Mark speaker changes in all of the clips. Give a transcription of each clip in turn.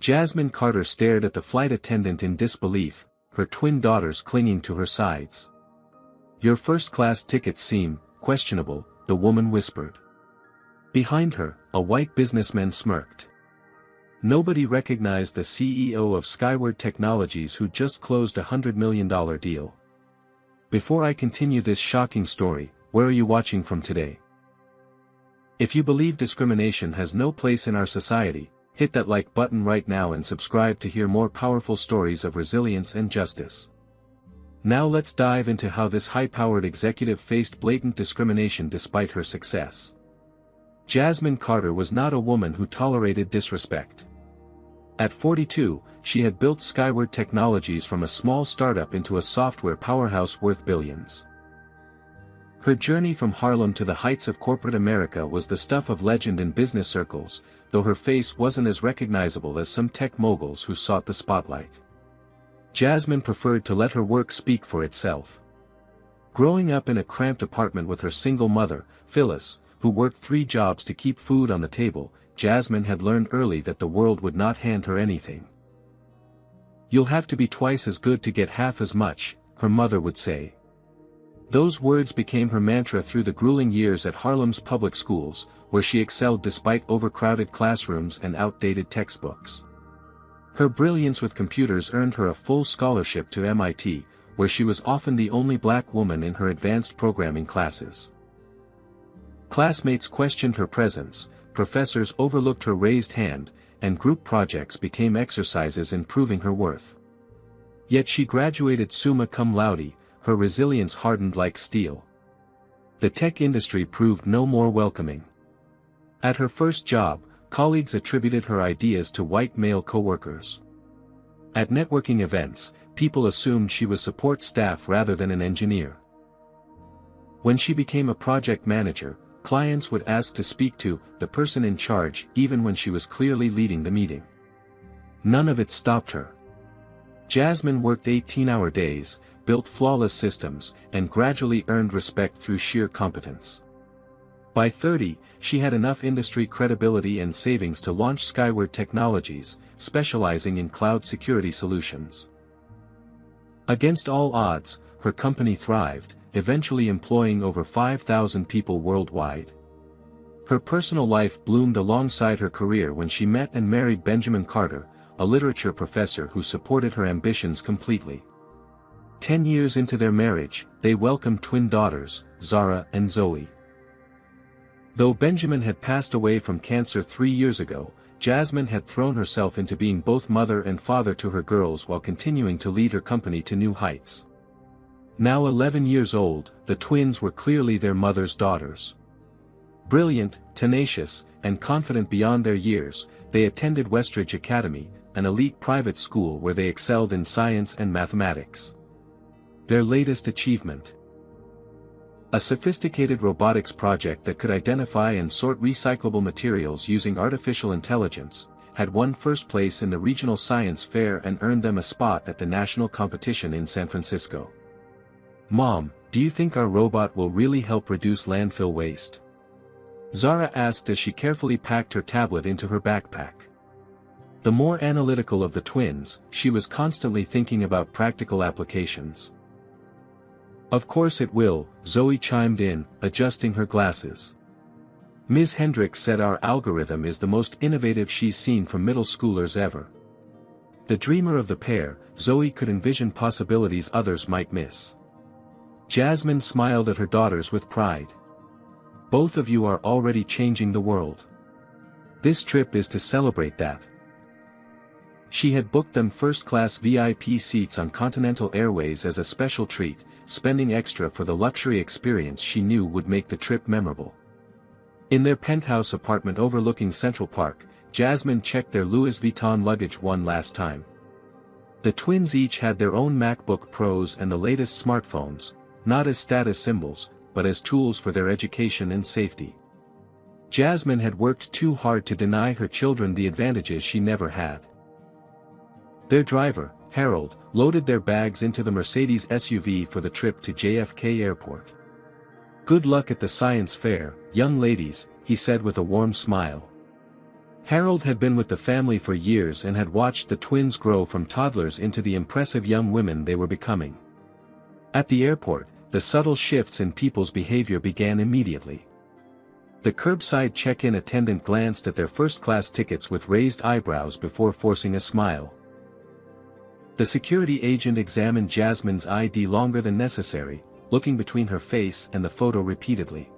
Speaker 1: Jasmine Carter stared at the flight attendant in disbelief, her twin daughters clinging to her sides. "Your first-class tickets seem questionable," the woman whispered. Behind her, a white businessman smirked. Nobody recognized the CEO of Skyward Technologies who just closed a $100 million deal. Before I continue this shocking story, where are you watching from today? If you believe discrimination has no place in our society, hit that like button right now and subscribe to hear more powerful stories of resilience and justice. Now let's dive into how this high-powered executive faced blatant discrimination despite her success. Jasmine Carter was not a woman who tolerated disrespect. At 42, she had built Skyward Technologies from a small startup into a software powerhouse worth billions. Her journey from Harlem to the heights of corporate America was the stuff of legend in business circles, though her face wasn't as recognizable as some tech moguls who sought the spotlight. Jasmine preferred to let her work speak for itself. Growing up in a cramped apartment with her single mother, Phyllis, who worked 3 jobs to keep food on the table, Jasmine had learned early that the world would not hand her anything. "You'll have to be twice as good to get half as much," her mother would say. Those words became her mantra through the grueling years at Harlem's public schools, where she excelled despite overcrowded classrooms and outdated textbooks. Her brilliance with computers earned her a full scholarship to MIT, where she was often the only black woman in her advanced programming classes. Classmates questioned her presence, professors overlooked her raised hand, and group projects became exercises in proving her worth. Yet she graduated summa cum laude, her resilience hardened like steel. The tech industry proved no more welcoming. At her first job, colleagues attributed her ideas to white male coworkers. At networking events, people assumed she was support staff rather than an engineer. When she became a project manager, clients would ask to speak to the person in charge even when she was clearly leading the meeting. None of it stopped her. Jasmine worked 18-hour days, built flawless systems, and gradually earned respect through sheer competence. By 30, she had enough industry credibility and savings to launch Skyward Technologies, specializing in cloud security solutions. Against all odds, her company thrived, eventually employing over 5,000 people worldwide. Her personal life bloomed alongside her career when she met and married Benjamin Carter, a literature professor who supported her ambitions completely. 10 years into their marriage, they welcomed twin daughters, Zara and Zoe. Though Benjamin had passed away from cancer 3 years ago, Jasmine had thrown herself into being both mother and father to her girls while continuing to lead her company to new heights. Now 11 years old, the twins were clearly their mother's daughters. Brilliant, tenacious, and confident beyond their years, they attended Westridge Academy, an elite private school where they excelled in science and mathematics. Their latest achievement: a sophisticated robotics project that could identify and sort recyclable materials using artificial intelligence, had won first place in the regional science fair and earned them a spot at the national competition in San Francisco. "Mom, do you think our robot will really help reduce landfill waste?" Zara asked as she carefully packed her tablet into her backpack. The more analytical of the twins, she was constantly thinking about practical applications. "Of course it will," Zoe chimed in, adjusting her glasses. "Ms. Hendricks said our algorithm is the most innovative she's seen from middle schoolers ever." The dreamer of the pair, Zoe could envision possibilities others might miss. Jasmine smiled at her daughters with pride. "Both of you are already changing the world. This trip is to celebrate that." She had booked them first-class VIP seats on Continental Airways as a special treat, spending extra for the luxury experience she knew would make the trip memorable. In their penthouse apartment overlooking Central Park, Jasmine checked their Louis Vuitton luggage one last time. The twins each had their own MacBook Pros and the latest smartphones, not as status symbols, but as tools for their education and safety. Jasmine had worked too hard to deny her children the advantages she never had. Their driver, Harold, loaded their bags into the Mercedes SUV for the trip to JFK Airport. "Good luck at the science fair, young ladies," he said with a warm smile. Harold had been with the family for years and had watched the twins grow from toddlers into the impressive young women they were becoming. At the airport, the subtle shifts in people's behavior began immediately. The curbside check-in attendant glanced at their first-class tickets with raised eyebrows before forcing a smile. The security agent examined Jasmine's ID longer than necessary, looking between her face and the photo repeatedly.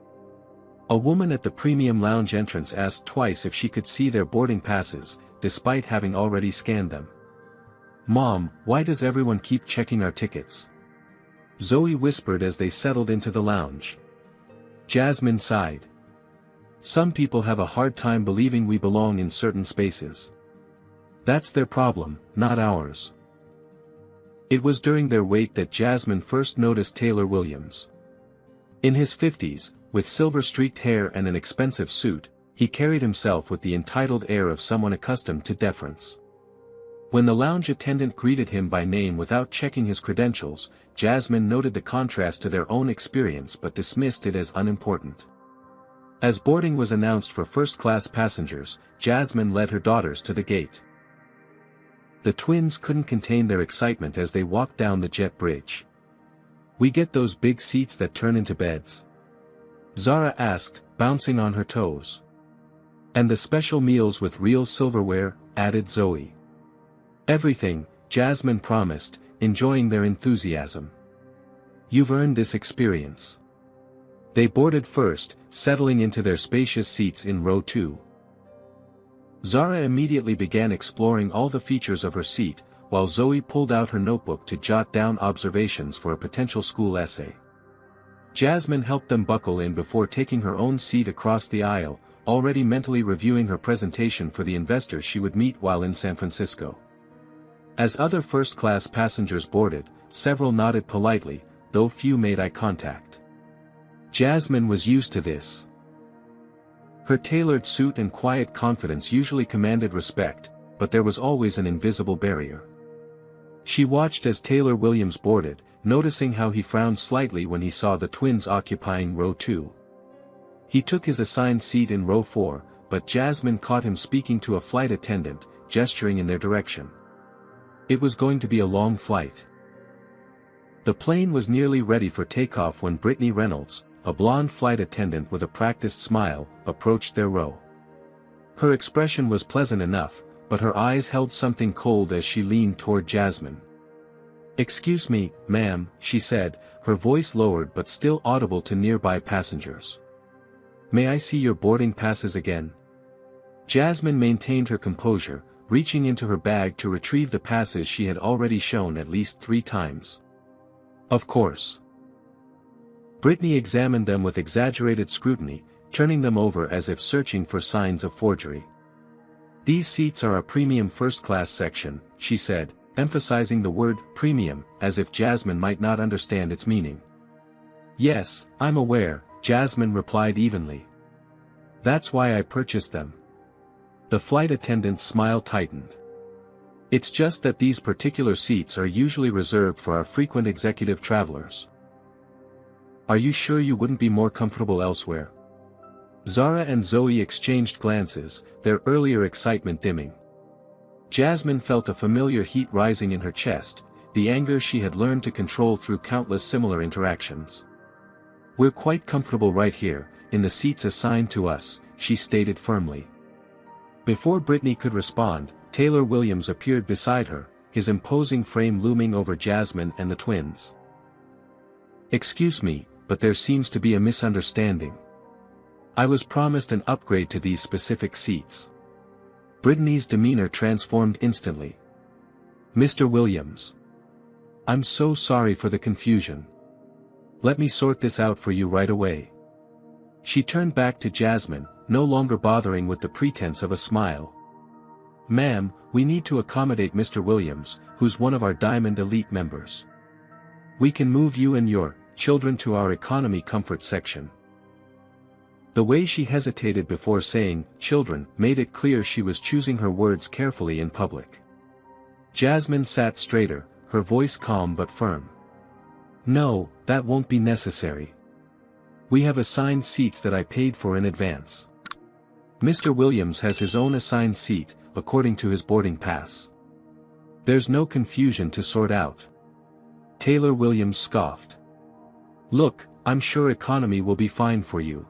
Speaker 1: A woman at the premium lounge entrance asked twice if she could see their boarding passes, despite having already scanned them. "Mom, why does everyone keep checking our tickets?" Zoe whispered as they settled into the lounge. Jasmine sighed. "Some people have a hard time believing we belong in certain spaces. That's their problem, not ours." It was during their wait that Jasmine first noticed Taylor Williams. In his 50s, with silver-streaked hair and an expensive suit, he carried himself with the entitled air of someone accustomed to deference. When the lounge attendant greeted him by name without checking his credentials, Jasmine noted the contrast to their own experience but dismissed it as unimportant. As boarding was announced for first-class passengers, Jasmine led her daughters to the gate. The twins couldn't contain their excitement as they walked down the jet bridge. "We get those big seats that turn into beds?" Zara asked, bouncing on her toes. "And the special meals with real silverware," added Zoe. "Everything," Jasmine promised, enjoying their enthusiasm. "You've earned this experience." They boarded first, settling into their spacious seats in row 2. Zara immediately began exploring all the features of her seat, while Zoe pulled out her notebook to jot down observations for a potential school essay. Jasmine helped them buckle in before taking her own seat across the aisle, already mentally reviewing her presentation for the investors she would meet while in San Francisco. As other first-class passengers boarded, several nodded politely, though few made eye contact. Jasmine was used to this. Her tailored suit and quiet confidence usually commanded respect, but there was always an invisible barrier. She watched as Taylor Williams boarded, noticing how he frowned slightly when he saw the twins occupying row 2. He took his assigned seat in row 4, but Jasmine caught him speaking to a flight attendant, gesturing in their direction. It was going to be a long flight. The plane was nearly ready for takeoff when Brittany Reynolds, a blonde flight attendant with a practiced smile, approached their row. Her expression was pleasant enough, but her eyes held something cold as she leaned toward Jasmine. "Excuse me, ma'am," she said, her voice lowered but still audible to nearby passengers. "May I see your boarding passes again?" Jasmine maintained her composure, reaching into her bag to retrieve the passes she had already shown at least 3 times. "Of course." Brittany examined them with exaggerated scrutiny, turning them over as if searching for signs of forgery. "These seats are a premium first-class section," she said, emphasizing the word premium, as if Jasmine might not understand its meaning. "Yes, I'm aware," Jasmine replied evenly. "That's why I purchased them." The flight attendant's smile tightened. "It's just that these particular seats are usually reserved for our frequent executive travelers." "Are you sure you wouldn't be more comfortable elsewhere?" Zara and Zoe exchanged glances, their earlier excitement dimming. Jasmine felt a familiar heat rising in her chest, the anger she had learned to control through countless similar interactions. "We're quite comfortable right here, in the seats assigned to us," she stated firmly. Before Brittany could respond, Taylor Williams appeared beside her, his imposing frame looming over Jasmine and the twins. "Excuse me, but there seems to be a misunderstanding. I was promised an upgrade to these specific seats." Brittany's demeanor transformed instantly. "Mr. Williams. I'm so sorry for the confusion. Let me sort this out for you right away." She turned back to Jasmine, no longer bothering with the pretense of a smile. "Ma'am, we need to accommodate Mr. Williams, who's one of our Diamond Elite members. We can move you and your children to our economy comfort section." The way she hesitated before saying children made it clear she was choosing her words carefully in public. Jasmine sat straighter, her voice calm but firm. "No, that won't be necessary. We have assigned seats that I paid for in advance." Mr. Williams has his own assigned seat, according to his boarding pass. There's no confusion to sort out. Taylor Williams scoffed. Look, I'm sure economy will be fine for you.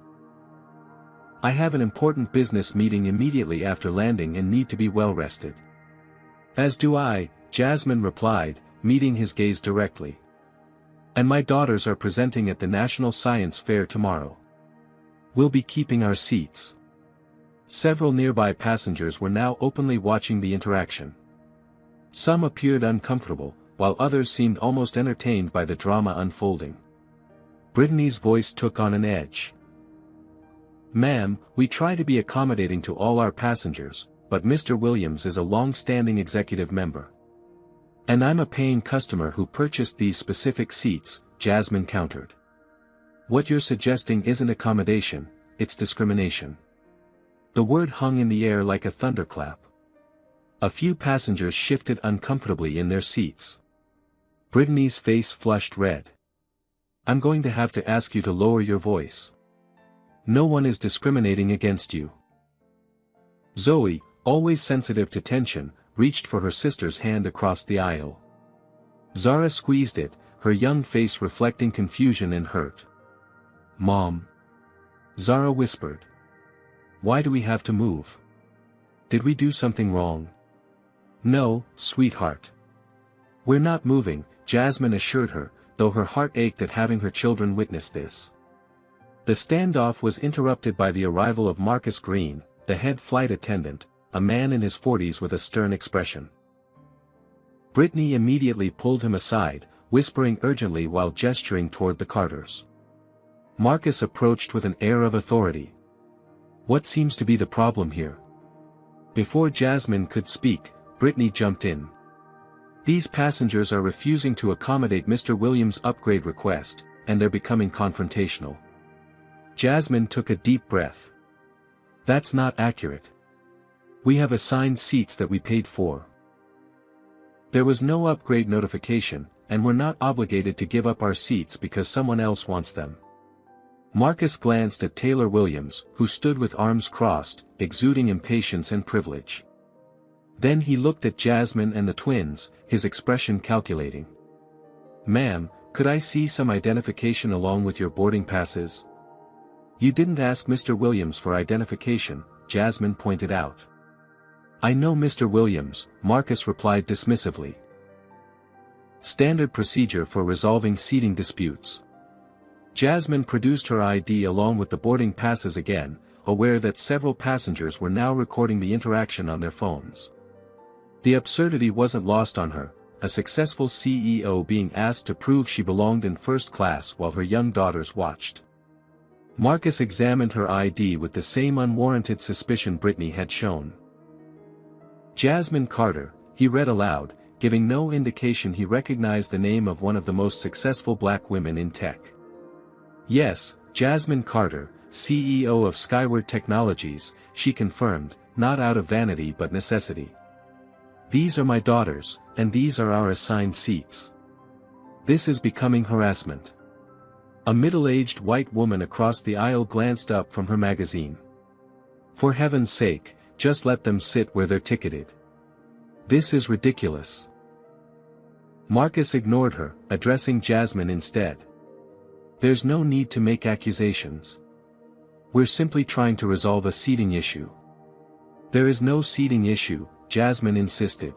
Speaker 1: I have an important business meeting immediately after landing and need to be well rested. As do I, Jasmine replied, meeting his gaze directly. And my daughters are presenting at the National Science Fair tomorrow. We'll be keeping our seats. Several nearby passengers were now openly watching the interaction. Some appeared uncomfortable, while others seemed almost entertained by the drama unfolding. Brittany's voice took on an edge. Ma'am, we try to be accommodating to all our passengers, but Mr. Williams is a long-standing executive member. And I'm a paying customer who purchased these specific seats, Jasmine countered. What you're suggesting isn't accommodation, it's discrimination. The word hung in the air like a thunderclap. A few passengers shifted uncomfortably in their seats. Brittany's face flushed red. I'm going to have to ask you to lower your voice. No one is discriminating against you. Zoe, always sensitive to tension, reached for her sister's hand across the aisle. Zara squeezed it, her young face reflecting confusion and hurt. Mom. Zara whispered. Why do we have to move? Did we do something wrong? No, sweetheart. We're not moving, Jasmine assured her, though her heart ached at having her children witness this. The standoff was interrupted by the arrival of Marcus Green, the head flight attendant, a man in his 40s with a stern expression. Brittany immediately pulled him aside, whispering urgently while gesturing toward the Carters. Marcus approached with an air of authority. What seems to be the problem here? Before Jasmine could speak, Brittany jumped in. These passengers are refusing to accommodate Mr. Williams' upgrade request, and they're becoming confrontational. Jasmine took a deep breath. That's not accurate. We have assigned seats that we paid for. There was no upgrade notification, and we're not obligated to give up our seats because someone else wants them. Marcus glanced at Taylor Williams, who stood with arms crossed, exuding impatience and privilege. Then he looked at Jasmine and the twins, his expression calculating. Ma'am, could I see some identification along with your boarding passes? You didn't ask Mr. Williams for identification, Jasmine pointed out. I know Mr. Williams, Marcus replied dismissively. Standard procedure for resolving seating disputes. Jasmine produced her ID along with the boarding passes again, aware that several passengers were now recording the interaction on their phones. The absurdity wasn't lost on her, a successful CEO being asked to prove she belonged in first class while her young daughters watched. Marcus examined her ID with the same unwarranted suspicion Brittany had shown. Jasmine Carter, he read aloud, giving no indication he recognized the name of one of the most successful black women in tech. Yes, Jasmine Carter, CEO of Skyward Technologies, she confirmed, not out of vanity but necessity. These are my daughters, and these are our assigned seats. This is becoming harassment. A middle-aged white woman across the aisle glanced up from her magazine. For heaven's sake, just let them sit where they're ticketed. This is ridiculous. Marcus ignored her, addressing Jasmine instead. There's no need to make accusations. We're simply trying to resolve a seating issue. There is no seating issue, Jasmine insisted.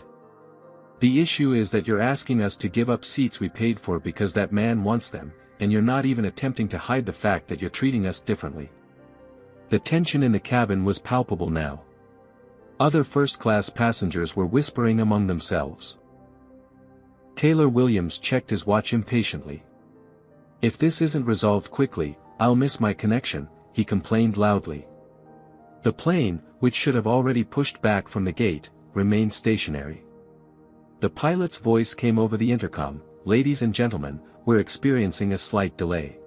Speaker 1: The issue is that you're asking us to give up seats we paid for because that man wants them, and you're not even attempting to hide the fact that you're treating us differently. The tension in the cabin was palpable now. Other first-class passengers were whispering among themselves. Taylor Williams checked his watch impatiently. If this isn't resolved quickly, I'll miss my connection, he complained loudly. The plane, which should have already pushed back from the gate, remained stationary. The pilot's voice came over the intercom, "Ladies and gentlemen, we're experiencing a slight delay.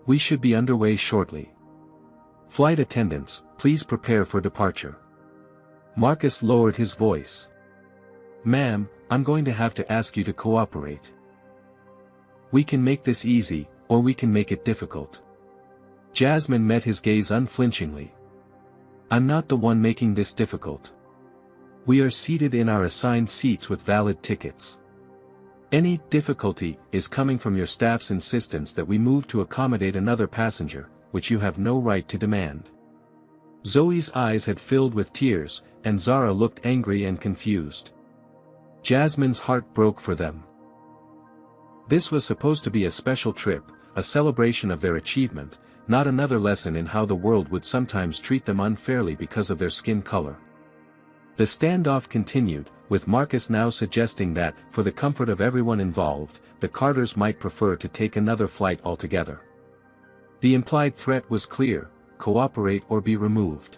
Speaker 1: We should be underway shortly. Flight attendants, please prepare for departure." Marcus lowered his voice. "Ma'am, I'm going to have to ask you to cooperate. We can make this easy, or we can make it difficult." Jasmine met his gaze unflinchingly. I'm not the one making this difficult. We are seated in our assigned seats with valid tickets. Any difficulty is coming from your staff's insistence that we move to accommodate another passenger, which you have no right to demand. Zoe's eyes had filled with tears, and Zara looked angry and confused. Jasmine's heart broke for them. This was supposed to be a special trip, a celebration of their achievement, not another lesson in how the world would sometimes treat them unfairly because of their skin color. The standoff continued, with Marcus now suggesting that, for the comfort of everyone involved, the Carters might prefer to take another flight altogether. The implied threat was clear: cooperate or be removed.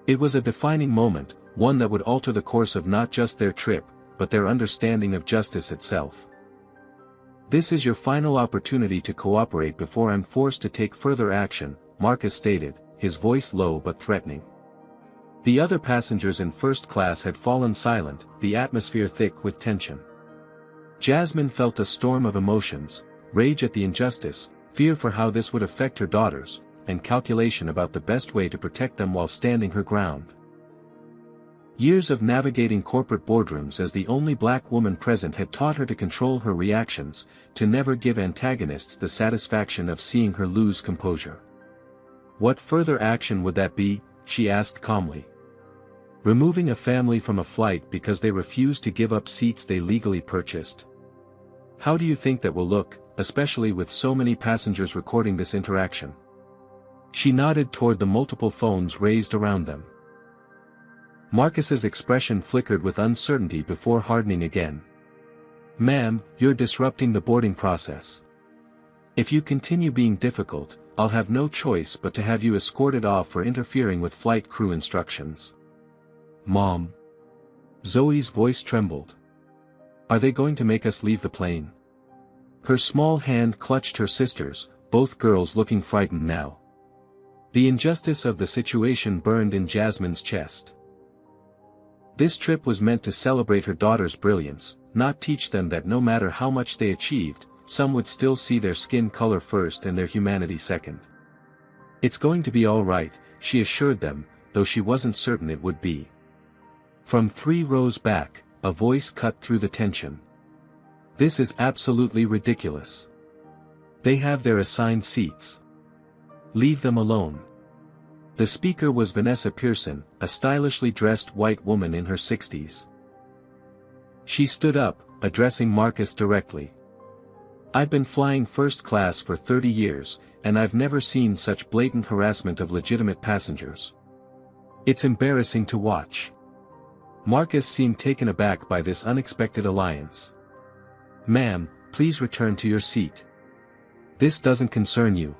Speaker 1: It was a defining moment, one that would alter the course of not just their trip, but their understanding of justice itself. This is your final opportunity to cooperate before I'm forced to take further action, Marcus stated, his voice low but threatening. The other passengers in first class had fallen silent, the atmosphere thick with tension. Jasmine felt a storm of emotions: rage at the injustice, fear for how this would affect her daughters, and calculation about the best way to protect them while standing her ground. Years of navigating corporate boardrooms as the only black woman present had taught her to control her reactions, to never give antagonists the satisfaction of seeing her lose composure. What further action would that be? She asked calmly. Removing a family from a flight because they refused to give up seats they legally purchased? How do you think that will look, especially with so many passengers recording this interaction? She nodded toward the multiple phones raised around them. Marcus's expression flickered with uncertainty before hardening again. Ma'am, you're disrupting the boarding process. If you continue being difficult, I'll have no choice but to have you escorted off for interfering with flight crew instructions. Mom. Zoe's voice trembled. Are they going to make us leave the plane? Her small hand clutched her sister's, both girls looking frightened now. The injustice of the situation burned in Jasmine's chest. This trip was meant to celebrate her daughter's brilliance, not teach them that no matter how much they achieved, some would still see their skin color first and their humanity second. It's going to be all right, she assured them, though she wasn't certain it would be. From 3 rows back, a voice cut through the tension. This is absolutely ridiculous. They have their assigned seats. Leave them alone. The speaker was Vanessa Pearson, a stylishly dressed white woman in her 60s. She stood up, addressing Marcus directly. I've been flying first class for 30 years, and I've never seen such blatant harassment of legitimate passengers. It's embarrassing to watch. Marcus seemed taken aback by this unexpected alliance. Ma'am, please return to your seat. This doesn't concern you.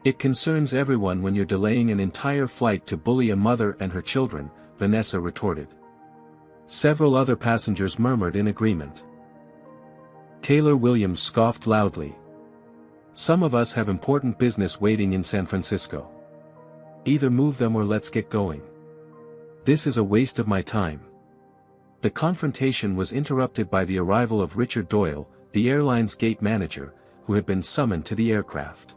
Speaker 1: It concerns everyone when you're delaying an entire flight to bully a mother and her children, Vanessa retorted. Several other passengers murmured in agreement. Taylor Williams scoffed loudly. Some of us have important business waiting in San Francisco. Either move them or let's get going. This is a waste of my time. The confrontation was interrupted by the arrival of Richard Doyle, the airline's gate manager, who had been summoned to the aircraft.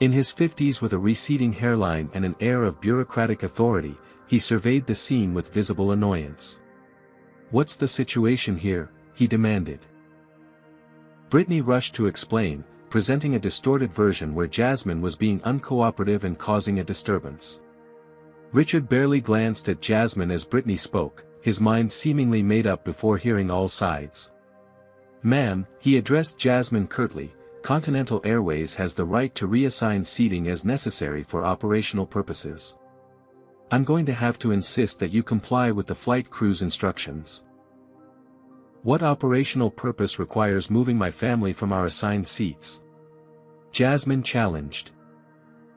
Speaker 1: In his 50s with a receding hairline and an air of bureaucratic authority, he surveyed the scene with visible annoyance. What's the situation here? He demanded. Brittany rushed to explain, presenting a distorted version where Jasmine was being uncooperative and causing a disturbance. Richard barely glanced at Jasmine as Brittany spoke, his mind seemingly made up before hearing all sides. Ma'am, he addressed Jasmine curtly, Continental Airways has the right to reassign seating as necessary for operational purposes. I'm going to have to insist that you comply with the flight crew's instructions. What operational purpose requires moving my family from our assigned seats? Jasmine challenged.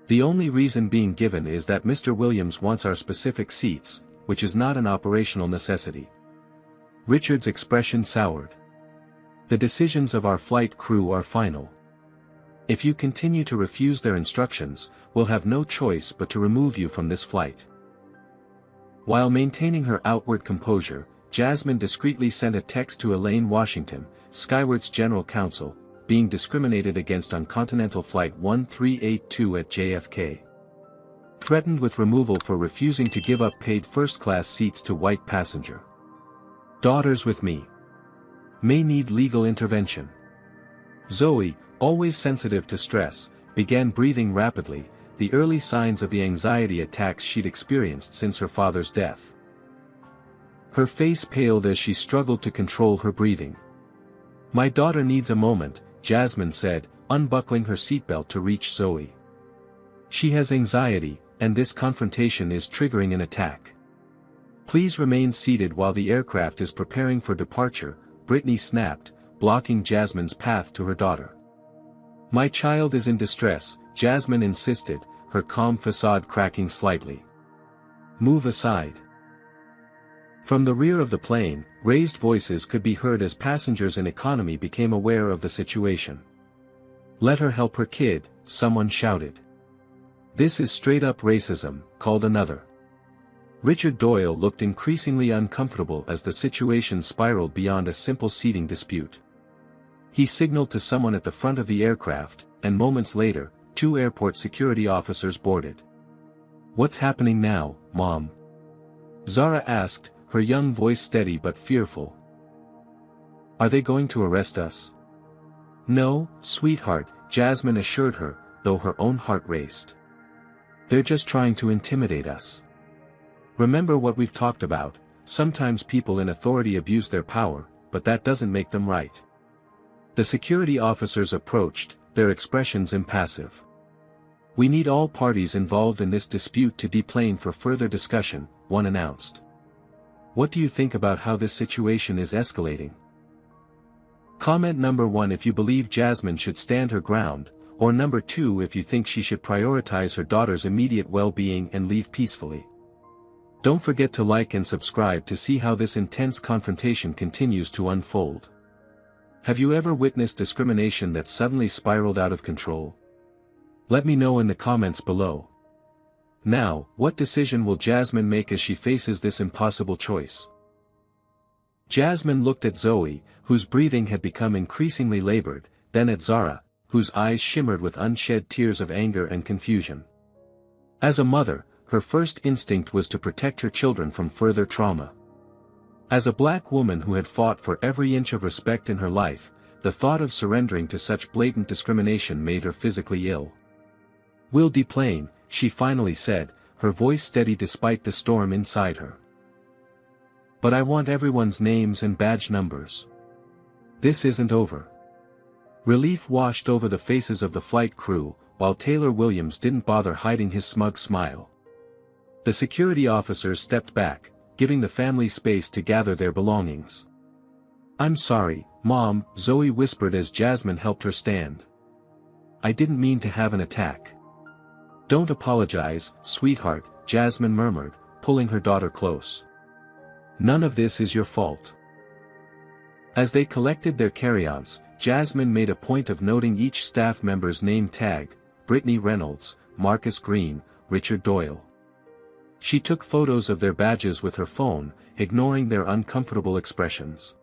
Speaker 1: The only reason being given is that Mr. Williams wants our specific seats, which is not an operational necessity. Richard's expression soured. The decisions of our flight crew are final. If you continue to refuse their instructions, we'll have no choice but to remove you from this flight. While maintaining her outward composure, Jasmine discreetly sent a text to Elaine Washington, Skyward's general counsel, being discriminated against on Continental Flight 1382 at JFK. threatened with removal for refusing to give up paid first-class seats to white passenger. Daughters with me. May need legal intervention. Zoe, always sensitive to stress, began breathing rapidly, the early signs of the anxiety attacks she'd experienced since her father's death. Her face paled as she struggled to control her breathing. "My daughter needs a moment," Jasmine said, unbuckling her seatbelt to reach Zoe. "She has anxiety, and this confrontation is triggering an attack. Please remain seated while the aircraft is preparing for departure," Brittany snapped, blocking Jasmine's path to her daughter. "My child is in distress," Jasmine insisted, her calm facade cracking slightly. "Move aside." From the rear of the plane, raised voices could be heard as passengers in economy became aware of the situation. "Let her help her kid," someone shouted. "This is straight-up racism," called another. Richard Doyle looked increasingly uncomfortable as the situation spiraled beyond a simple seating dispute. He signaled to someone at the front of the aircraft, and moments later, 2 airport security officers boarded. "What's happening now, Mom?" Zara asked, her young voice steady but fearful. "Are they going to arrest us?" "No, sweetheart," Jasmine assured her, though her own heart raced. "They're just trying to intimidate us. Remember what we've talked about, sometimes people in authority abuse their power, but that doesn't make them right." The security officers approached, their expressions impassive. "We need all parties involved in this dispute to deplane for further discussion," one announced. "What do you think about how this situation is escalating?" Comment number 1 if you believe Jasmine should stand her ground, or number 2 if you think she should prioritize her daughter's immediate well-being and leave peacefully. Don't forget to like and subscribe to see how this intense confrontation continues to unfold. Have you ever witnessed discrimination that suddenly spiraled out of control? Let me know in the comments below. Now, what decision will Jasmine make as she faces this impossible choice? Jasmine looked at Zoe, whose breathing had become increasingly labored, then at Zara, whose eyes shimmered with unshed tears of anger and confusion. As a mother, her first instinct was to protect her children from further trauma. As a black woman who had fought for every inch of respect in her life, the thought of surrendering to such blatant discrimination made her physically ill. "We'll deplane," she finally said, her voice steady despite the storm inside her. "But I want everyone's names and badge numbers. This isn't over." Relief washed over the faces of the flight crew, while Taylor Williams didn't bother hiding his smug smile. The security officers stepped back, giving the family space to gather their belongings. "I'm sorry, Mom," Zoe whispered as Jasmine helped her stand. "I didn't mean to have an attack." "Don't apologize, sweetheart," Jasmine murmured, pulling her daughter close. "None of this is your fault." As they collected their carry-ons, Jasmine made a point of noting each staff member's name tag: Brittany Reynolds, Marcus Green, Richard Doyle. She took photos of their badges with her phone, ignoring their uncomfortable expressions.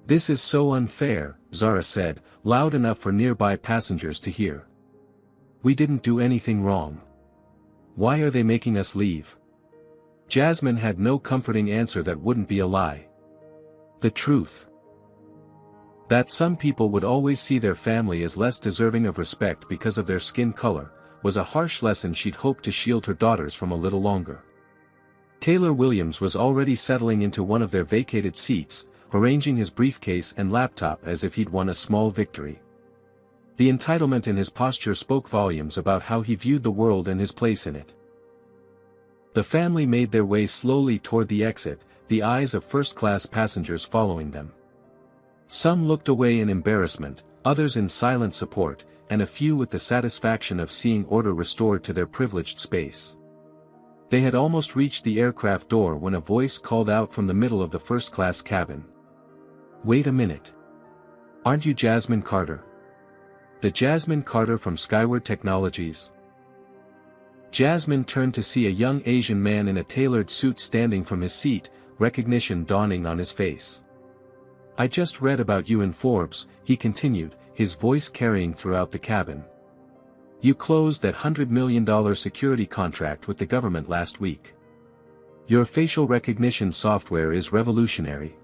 Speaker 1: "This is so unfair," Zara said, loud enough for nearby passengers to hear. "We didn't do anything wrong. Why are they making us leave?" Jasmine had no comforting answer that wouldn't be a lie. The truth. That some people would always see their family as less deserving of respect because of their skin color, was a harsh lesson she'd hoped to shield her daughters from a little longer. Taylor Williams was already settling into one of their vacated seats, arranging his briefcase and laptop as if he'd won a small victory. The entitlement in his posture spoke volumes about how he viewed the world and his place in it. The family made their way slowly toward the exit, the eyes of first-class passengers following them. Some looked away in embarrassment, others in silent support, and a few with the satisfaction of seeing order restored to their privileged space. They had almost reached the aircraft door when a voice called out from the middle of the first-class cabin. "Wait a minute. Aren't you Jasmine Carter? The Jasmine Carter from Skyward Technologies?" Jasmine turned to see a young Asian man in a tailored suit standing from his seat, recognition dawning on his face. "I just read about you in Forbes," he continued, his voice carrying throughout the cabin. You closed that $100 million security contract with the government last week. Your facial recognition software is revolutionary.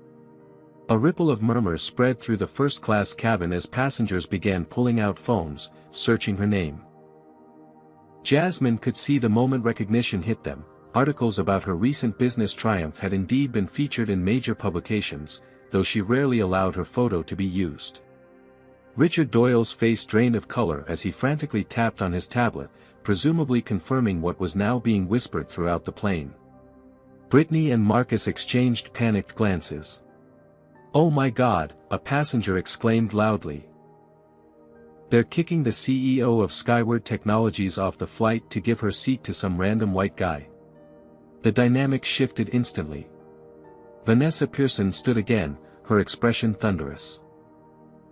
Speaker 1: A ripple of murmurs spread through the first-class cabin as passengers began pulling out phones, searching her name. Jasmine could see the moment recognition hit them. Articles about her recent business triumph had indeed been featured in major publications, though she rarely allowed her photo to be used. Richard Doyle's face drained of color as he frantically tapped on his tablet, presumably confirming what was now being whispered throughout the plane. Brittany and Marcus exchanged panicked glances. "Oh my God," a passenger exclaimed loudly. "They're kicking the CEO of Skyward Technologies off the flight to give her seat to some random white guy." The dynamic shifted instantly. Vanessa Pearson stood again, her expression thunderous.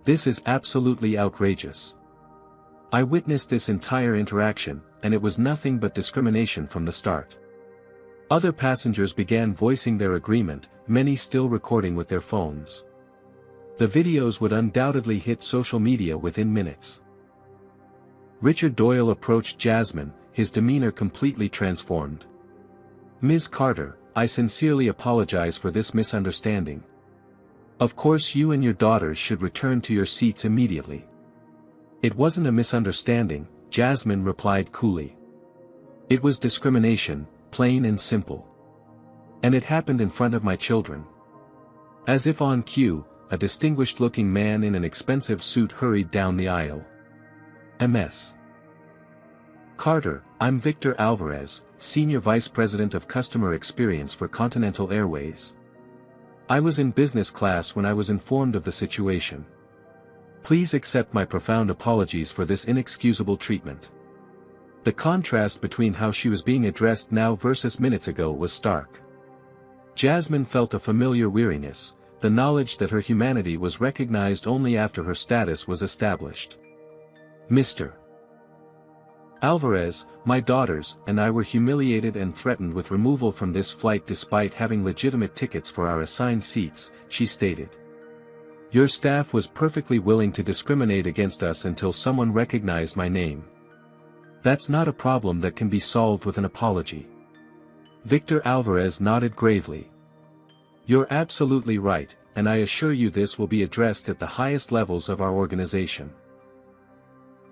Speaker 1: "This is absolutely outrageous. I witnessed this entire interaction, and it was nothing but discrimination from the start." Other passengers began voicing their agreement, many still recording with their phones. The videos would undoubtedly hit social media within minutes. Richard Doyle approached Jasmine, his demeanor completely transformed. "Ms. Carter, I sincerely apologize for this misunderstanding. Of course you and your daughters should return to your seats immediately." "It wasn't a misunderstanding," Jasmine replied coolly. "It was discrimination, plain and simple. And it happened in front of my children." As if on cue, a distinguished-looking man in an expensive suit hurried down the aisle. "Ms. Carter, I'm Victor Alvarez, Senior Vice President of Customer Experience for Continental Airways. I was in business class when I was informed of the situation. Please accept my profound apologies for this inexcusable treatment." The contrast between how she was being addressed now versus minutes ago was stark. Jasmine felt a familiar weariness, the knowledge that her humanity was recognized only after her status was established. "Mr. Alvarez, my daughters and I were humiliated and threatened with removal from this flight despite having legitimate tickets for our assigned seats," she stated. "Your staff was perfectly willing to discriminate against us until someone recognized my name. That's not a problem that can be solved with an apology." Victor Alvarez nodded gravely. "You're absolutely right, and I assure you this will be addressed at the highest levels of our organization.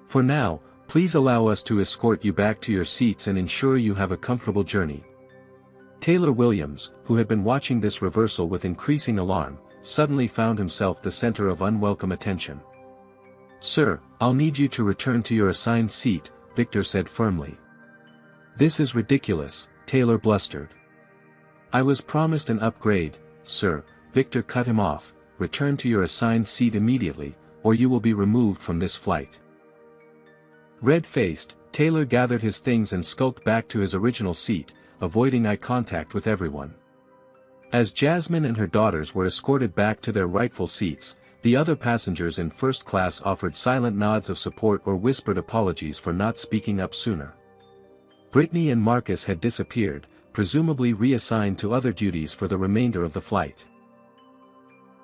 Speaker 1: For now, please allow us to escort you back to your seats and ensure you have a comfortable journey." Taylor Williams, who had been watching this reversal with increasing alarm, suddenly found himself the center of unwelcome attention. "Sir, I'll need you to return to your assigned seat," Victor said firmly. "This is ridiculous," Taylor blustered. "I was promised an upgrade, sir," Victor cut him off. "Return to your assigned seat immediately, or you will be removed from this flight." Red-faced, Taylor gathered his things and skulked back to his original seat, avoiding eye contact with everyone. As Jasmine and her daughters were escorted back to their rightful seats, the other passengers in first class offered silent nods of support or whispered apologies for not speaking up sooner. Brittany and Marcus had disappeared, presumably reassigned to other duties for the remainder of the flight.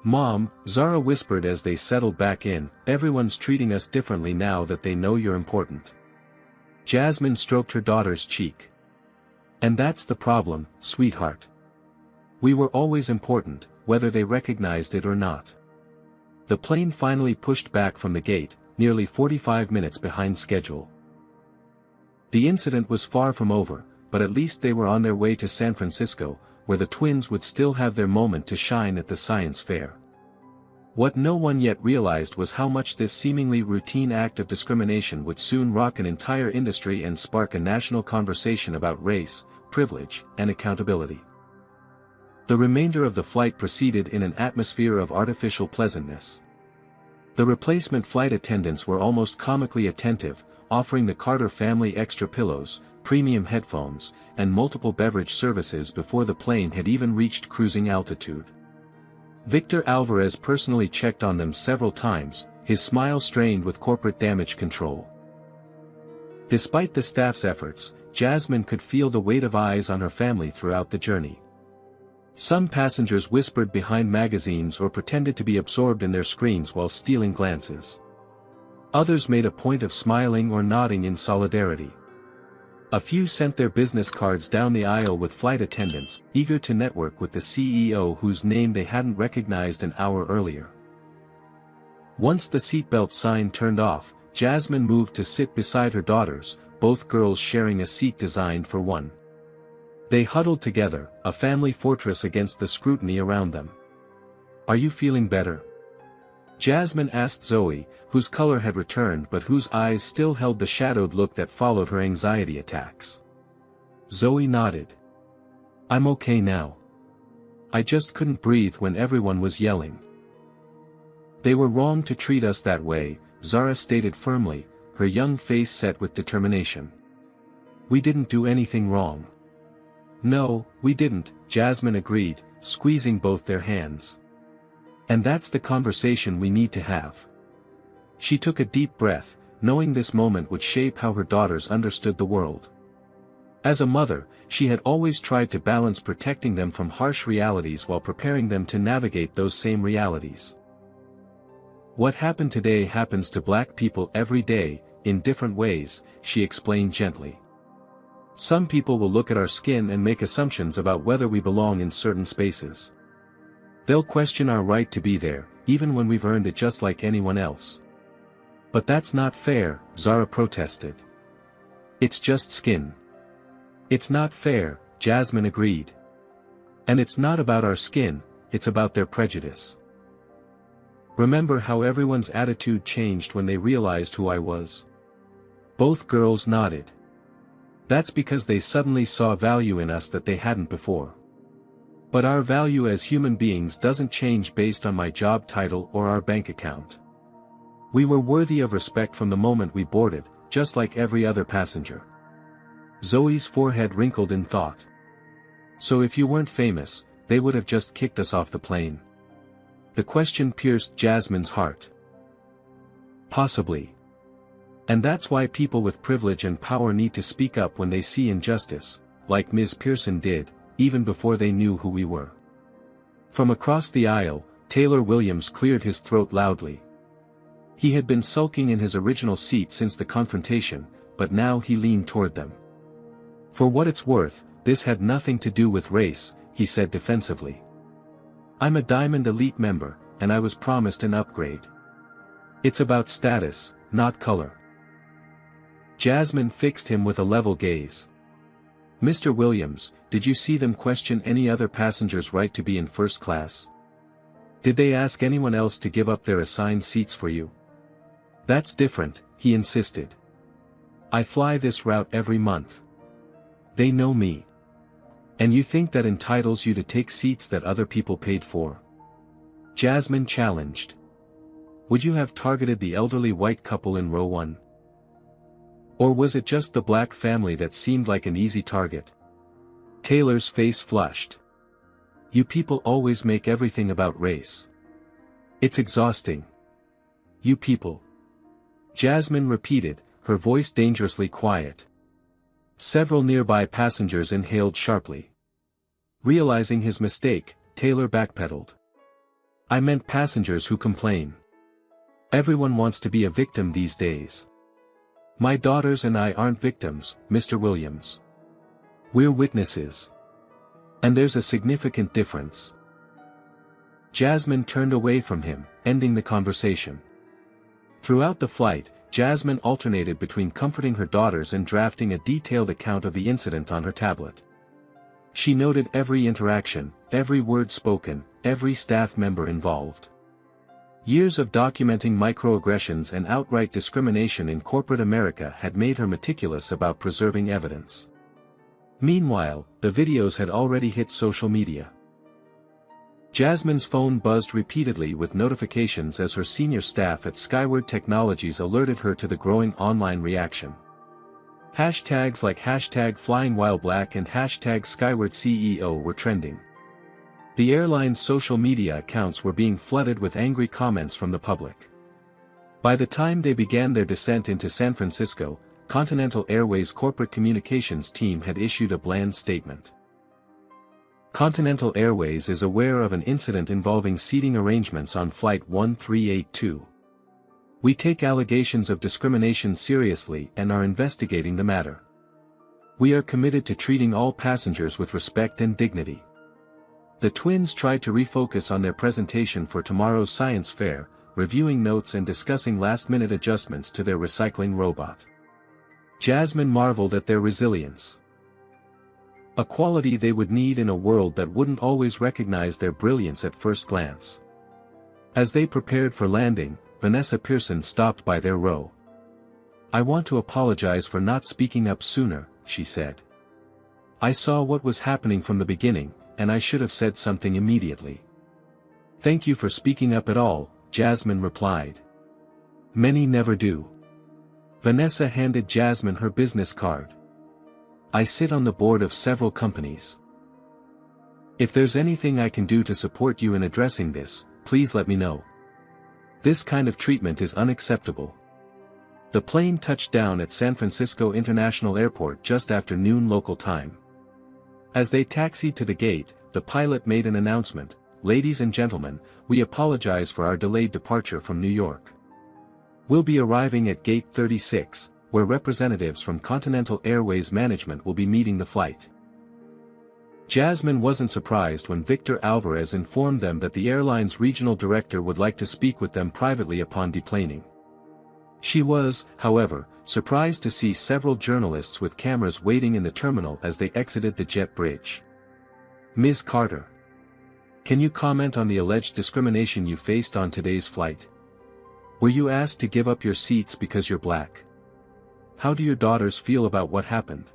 Speaker 1: "Mom," Zara whispered as they settled back in, "everyone's treating us differently now that they know you're important." Jasmine stroked her daughter's cheek. "And that's the problem, sweetheart. We were always important, whether they recognized it or not." The plane finally pushed back from the gate, nearly 45 minutes behind schedule. The incident was far from over, but at least they were on their way to San Francisco, where the twins would still have their moment to shine at the science fair. What no one yet realized was how much this seemingly routine act of discrimination would soon rock an entire industry and spark a national conversation about race, privilege, and accountability. The remainder of the flight proceeded in an atmosphere of artificial pleasantness. The replacement flight attendants were almost comically attentive, offering the Carter family extra pillows, premium headphones, and multiple beverage services before the plane had even reached cruising altitude. Victor Alvarez personally checked on them several times, his smile strained with corporate damage control. Despite the staff's efforts, Jasmine could feel the weight of eyes on her family throughout the journey. Some passengers whispered behind magazines or pretended to be absorbed in their screens while stealing glances. Others made a point of smiling or nodding in solidarity. A few sent their business cards down the aisle with flight attendants, eager to network with the CEO whose name they hadn't recognized an hour earlier. Once the seatbelt sign turned off, Jasmine moved to sit beside her daughters, both girls sharing a seat designed for one. They huddled together, a family fortress against the scrutiny around them. "Are you feeling better?" Jasmine asked Zoe, whose color had returned but whose eyes still held the shadowed look that followed her anxiety attacks. Zoe nodded. "I'm okay now. I just couldn't breathe when everyone was yelling." "They were wrong to treat us that way," Zara stated firmly, her young face set with determination. "We didn't do anything wrong." "No, we didn't," Jasmine agreed, squeezing both their hands. "And that's the conversation we need to have." She took a deep breath, knowing this moment would shape how her daughters understood the world. As a mother, she had always tried to balance protecting them from harsh realities while preparing them to navigate those same realities. "What happened today happens to black people every day, in different ways," she explained gently. "Some people will look at our skin and make assumptions about whether we belong in certain spaces. They'll question our right to be there, even when we've earned it just like anyone else." "But that's not fair," Zara protested. "It's just skin." "It's not fair," Jasmine agreed. "And it's not about our skin, it's about their prejudice. Remember how everyone's attitude changed when they realized who I was?" Both girls nodded. "That's because they suddenly saw value in us that they hadn't before. But our value as human beings doesn't change based on my job title or our bank account. We were worthy of respect from the moment we boarded, just like every other passenger." Zoe's forehead wrinkled in thought. "So if you weren't famous, they would have just kicked us off the plane?" The question pierced Jasmine's heart. "Possibly. And that's why people with privilege and power need to speak up when they see injustice, like Ms. Pearson did, even before they knew who we were." From across the aisle, Taylor Williams cleared his throat loudly. He had been sulking in his original seat since the confrontation, but now he leaned toward them. "For what it's worth, this had nothing to do with race," he said defensively. "I'm a Diamond Elite member, and I was promised an upgrade. It's about status, not color." Jasmine fixed him with a level gaze. "Mr. Williams, did you see them question any other passenger's right to be in first class? Did they ask anyone else to give up their assigned seats for you?" "That's different," he insisted. "I fly this route every month. They know me. And you think that entitles you to take seats that other people paid for?" Jasmine challenged. "Would you have targeted the elderly white couple in row 1? Or was it just the black family that seemed like an easy target?" Taylor's face flushed. "You people always make everything about race. It's exhausting." "You people." Jasmine repeated, her voice dangerously quiet. Several nearby passengers inhaled sharply. Realizing his mistake, Taylor backpedaled. "I meant passengers who complain. Everyone wants to be a victim these days. My daughters and I aren't victims, Mr. Williams. We're witnesses. And there's a significant difference." Jasmine turned away from him, ending the conversation. Throughout the flight, Jasmine alternated between comforting her daughters and drafting a detailed account of the incident on her tablet. She noted every interaction, every word spoken, every staff member involved. Years of documenting microaggressions and outright discrimination in corporate America had made her meticulous about preserving evidence. Meanwhile, the videos had already hit social media. Jasmine's phone buzzed repeatedly with notifications as her senior staff at Skyward Technologies alerted her to the growing online reaction. Hashtags like #FlyingWhileBlack and #SkywardCEO were trending. The airline's social media accounts were being flooded with angry comments from the public. By the time they began their descent into San Francisco, Continental Airways' corporate communications team had issued a bland statement. Continental Airways is aware of an incident involving seating arrangements on Flight 1382. We take allegations of discrimination seriously and are investigating the matter. We are committed to treating all passengers with respect and dignity. The twins tried to refocus on their presentation for tomorrow's science fair, reviewing notes and discussing last-minute adjustments to their recycling robot. Jasmine marveled at their resilience. A quality they would need in a world that wouldn't always recognize their brilliance at first glance. As they prepared for landing, Vanessa Pearson stopped by their row. "I want to apologize for not speaking up sooner," she said. "I saw what was happening from the beginning, and I should have said something immediately." "Thank you for speaking up at all," Jasmine replied. "Many never do." Vanessa handed Jasmine her business card. "I sit on the board of several companies. If there's anything I can do to support you in addressing this, please let me know. This kind of treatment is unacceptable." The plane touched down at San Francisco International Airport just after noon local time. As they taxied to the gate, the pilot made an announcement: "Ladies and gentlemen, we apologize for our delayed departure from New York. We'll be arriving at Gate 36, where representatives from Continental Airways management will be meeting the flight." Jasmine wasn't surprised when Victor Alvarez informed them that the airline's regional director would like to speak with them privately upon deplaning. She was, however, surprised to see several journalists with cameras waiting in the terminal as they exited the jet bridge. "Ms. Carter, can you comment on the alleged discrimination you faced on today's flight? Were you asked to give up your seats because you're black? How do your daughters feel about what happened?"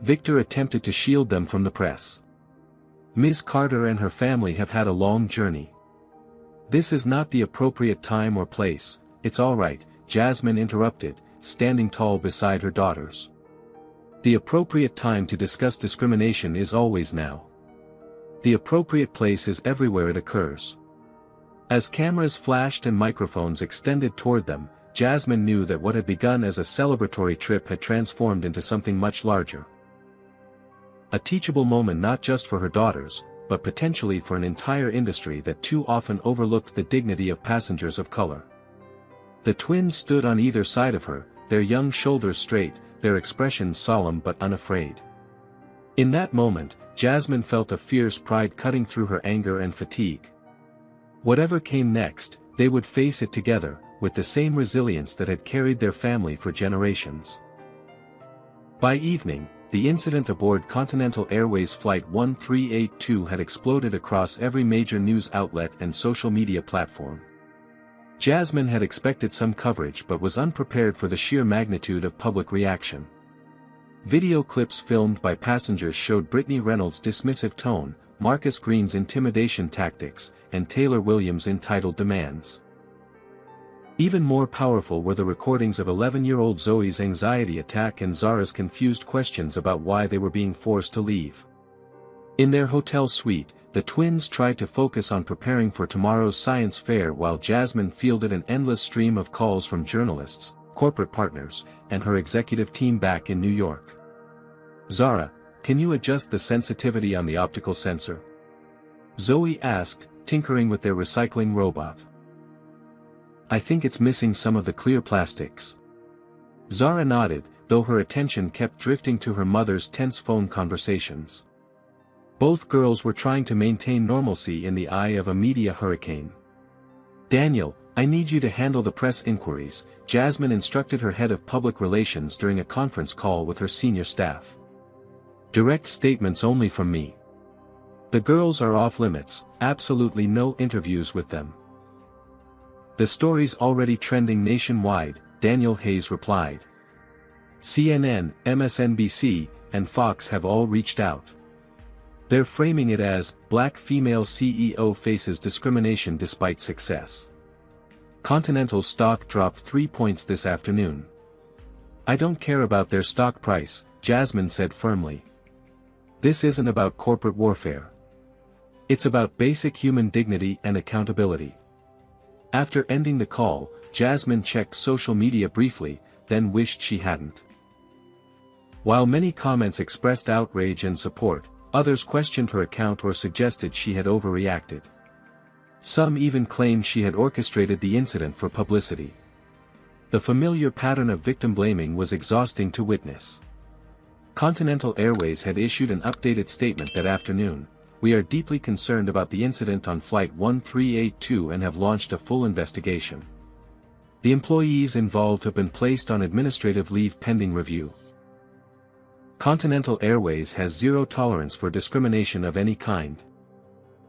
Speaker 1: Victor attempted to shield them from the press. "Ms. Carter and her family have had a long journey. This is not the appropriate time or place." "It's all right," Jasmine interrupted, standing tall beside her daughters. "The appropriate time to discuss discrimination is always now. The appropriate place is everywhere it occurs." As cameras flashed and microphones extended toward them, Jasmine knew that what had begun as a celebratory trip had transformed into something much larger. A teachable moment not just for her daughters, but potentially for an entire industry that too often overlooked the dignity of passengers of color. The twins stood on either side of her, their young shoulders straight, their expressions solemn but unafraid. In that moment, Jasmine felt a fierce pride cutting through her anger and fatigue. Whatever came next, they would face it together, with the same resilience that had carried their family for generations. By evening, the incident aboard Continental Airways Flight 1382 had exploded across every major news outlet and social media platform. Jasmine had expected some coverage but was unprepared for the sheer magnitude of public reaction. Video clips filmed by passengers showed Brittany Reynolds' dismissive tone, Marcus Green's intimidation tactics, and Taylor Williams' entitled demands. Even more powerful were the recordings of 11-year-old Zoe's anxiety attack and Zara's confused questions about why they were being forced to leave. In their hotel suite, the twins tried to focus on preparing for tomorrow's science fair while Jasmine fielded an endless stream of calls from journalists, corporate partners, and her executive team back in New York. "Zara, can you adjust the sensitivity on the optical sensor?" Zoe asked, tinkering with their recycling robot. "I think it's missing some of the clear plastics." Zara nodded, though her attention kept drifting to her mother's tense phone conversations. Both girls were trying to maintain normalcy in the eye of a media hurricane. "Daniel, I need you to handle the press inquiries," Jasmine instructed her head of public relations during a conference call with her senior staff. "Direct statements only from me. The girls are off limits, absolutely no interviews with them." "The story's already trending nationwide," Daniel Hayes replied. "CNN, MSNBC, and Fox have all reached out. They're framing it as, Black female CEO faces discrimination despite success." Continental's stock dropped 3 points this afternoon. "I don't care about their stock price," Jasmine said firmly. "This isn't about corporate warfare. It's about basic human dignity and accountability." After ending the call, Jasmine checked social media briefly, then wished she hadn't. While many comments expressed outrage and support, others questioned her account or suggested she had overreacted. Some even claimed she had orchestrated the incident for publicity. The familiar pattern of victim blaming was exhausting to witness. Continental Airways had issued an updated statement that afternoon. "We are deeply concerned about the incident on Flight 1382 and have launched a full investigation. The employees involved have been placed on administrative leave pending review." Continental Airways has zero tolerance for discrimination of any kind.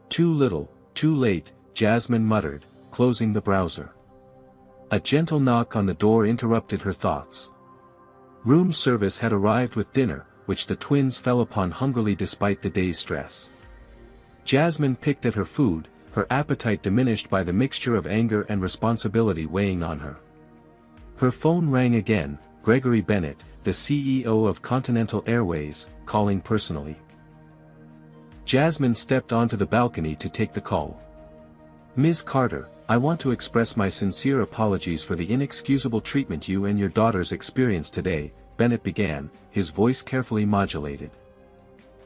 Speaker 1: "Too little, too late," Jasmine muttered, closing the browser. A gentle knock on the door interrupted her thoughts. Room service had arrived with dinner, which the twins fell upon hungrily despite the day's stress. Jasmine picked at her food, her appetite diminished by the mixture of anger and responsibility weighing on her. Her phone rang again, Gregory Bennett, the CEO of Continental Airways, calling personally. Jasmine stepped onto the balcony to take the call. "Ms. Carter, I want to express my sincere apologies for the inexcusable treatment you and your daughters experienced today," Bennett began, his voice carefully modulated.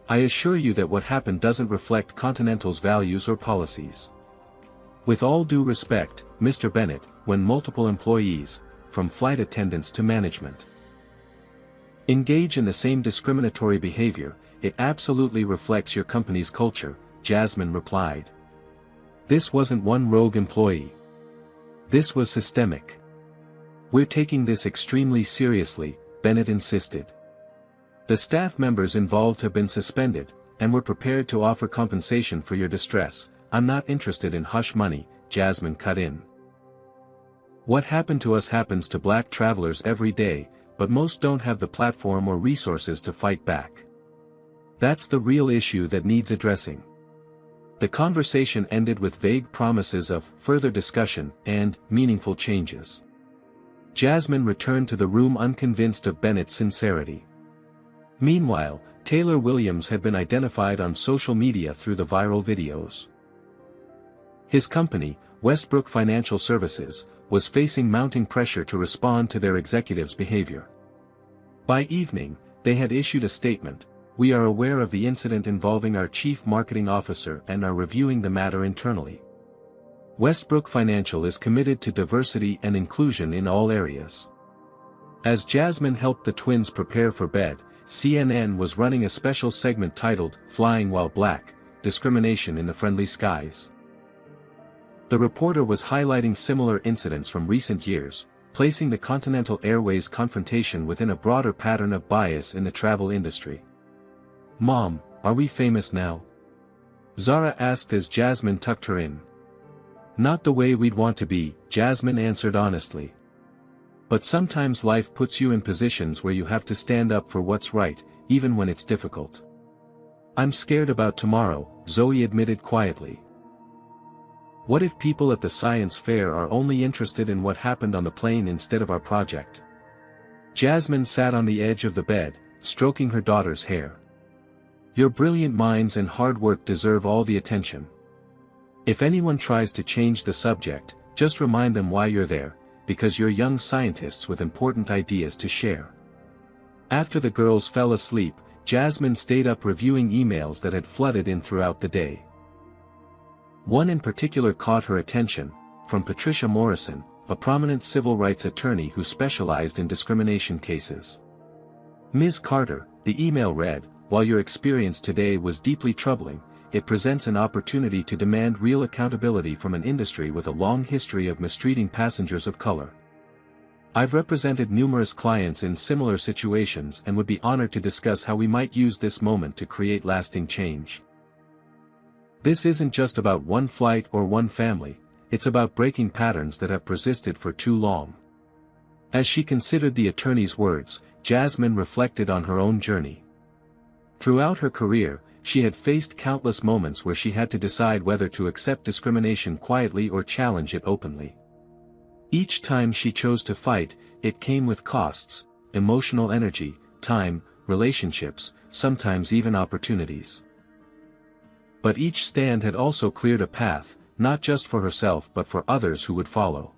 Speaker 1: "I assure you that what happened doesn't reflect Continental's values or policies. With all due respect, Mr. Bennett, when multiple employees, from flight attendants to management, engage in the same discriminatory behavior, it absolutely reflects your company's culture," Jasmine replied. "This wasn't one rogue employee. This was systemic. We're taking this extremely seriously," Bennett insisted. "The staff members involved have been suspended, and we're prepared to offer compensation for your distress. I'm not interested in hush money," Jasmine cut in. "What happened to us happens to black travelers every day, but most don't have the platform or resources to fight back. That's the real issue that needs addressing." The conversation ended with vague promises of further discussion and meaningful changes. Jasmine returned to the room unconvinced of Bennett's sincerity. Meanwhile, Taylor Williams had been identified on social media through the viral videos. His company, Westbrook Financial Services, was facing mounting pressure to respond to their executives' behavior. By evening, they had issued a statement: "We are aware of the incident involving our chief marketing officer and are reviewing the matter internally. Westbrook Financial is committed to diversity and inclusion in all areas." As Jasmine helped the twins prepare for bed, CNN was running a special segment titled, "Flying While Black: Discrimination in the Friendly Skies." The reporter was highlighting similar incidents from recent years, placing the Continental Airways confrontation within a broader pattern of bias in the travel industry. "Mom, are we famous now?" Zara asked as Jasmine tucked her in. "Not the way we'd want to be," Jasmine answered honestly. "But sometimes life puts you in positions where you have to stand up for what's right, even when it's difficult." "I'm scared about tomorrow," Zoe admitted quietly. "What if people at the science fair are only interested in what happened on the plane instead of our project?" Jasmine sat on the edge of the bed, stroking her daughter's hair. "Your brilliant minds and hard work deserve all the attention. If anyone tries to change the subject, just remind them why you're there, because you're young scientists with important ideas to share." After the girls fell asleep, Jasmine stayed up reviewing emails that had flooded in throughout the day. One in particular caught her attention, from Patricia Morrison, a prominent civil rights attorney who specialized in discrimination cases. "Ms. Carter," the email read, "while your experience today was deeply troubling, it presents an opportunity to demand real accountability from an industry with a long history of mistreating passengers of color. I've represented numerous clients in similar situations and would be honored to discuss how we might use this moment to create lasting change. This isn't just about one flight or one family, it's about breaking patterns that have persisted for too long." As she considered the attorney's words, Jasmine reflected on her own journey. Throughout her career, she had faced countless moments where she had to decide whether to accept discrimination quietly or challenge it openly. Each time she chose to fight, it came with costs: emotional energy, time, relationships, sometimes even opportunities. But each stand had also cleared a path, not just for herself but for others who would follow.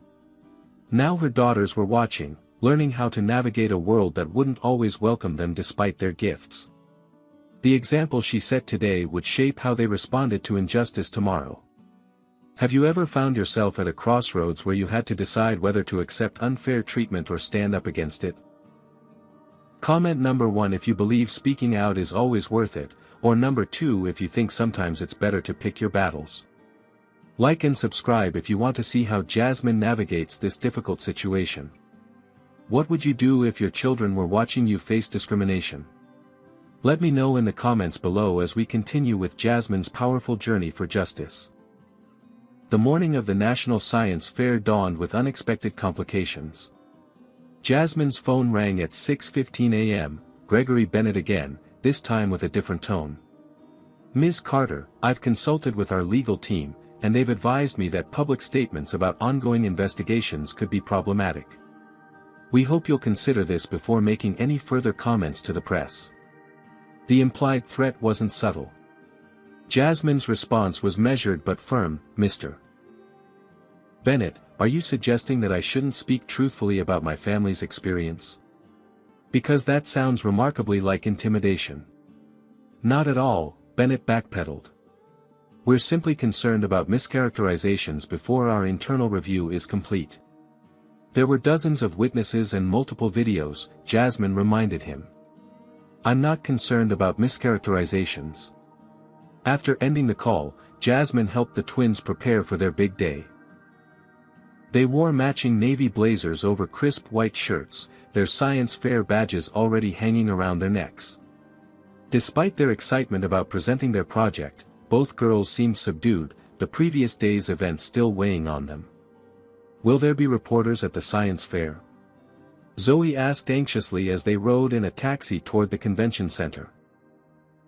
Speaker 1: Now her daughters were watching, learning how to navigate a world that wouldn't always welcome them despite their gifts. The example she set today would shape how they responded to injustice tomorrow. Have you ever found yourself at a crossroads where you had to decide whether to accept unfair treatment or stand up against it? Comment number 1 if you believe speaking out is always worth it, or number 2 if you think sometimes it's better to pick your battles. Like and subscribe if you want to see how Jasmine navigates this difficult situation. What would you do if your children were watching you face discrimination? Let me know in the comments below as we continue with Jasmine's powerful journey for justice. The morning of the National Science Fair dawned with unexpected complications. Jasmine's phone rang at 6:15 a.m., Gregory Bennett again, this time with a different tone. "Ms. Carter, I've consulted with our legal team, and they've advised me that public statements about ongoing investigations could be problematic. We hope you'll consider this before making any further comments to the press." The implied threat wasn't subtle. Jasmine's response was measured but firm. "Mr. Bennett, are you suggesting that I shouldn't speak truthfully about my family's experience? Because that sounds remarkably like intimidation." "Not at all," Bennett backpedaled. "We're simply concerned about mischaracterizations before our internal review is complete." There were dozens of witnesses and multiple videos, Jasmine reminded him. "I'm not concerned about mischaracterizations." After ending the call, Jasmine helped the twins prepare for their big day. They wore matching navy blazers over crisp white shirts, their science fair badges already hanging around their necks. Despite their excitement about presenting their project, both girls seemed subdued, the previous day's event still weighing on them. "Will there be reporters at the science fair?" Zoe asked anxiously as they rode in a taxi toward the convention center.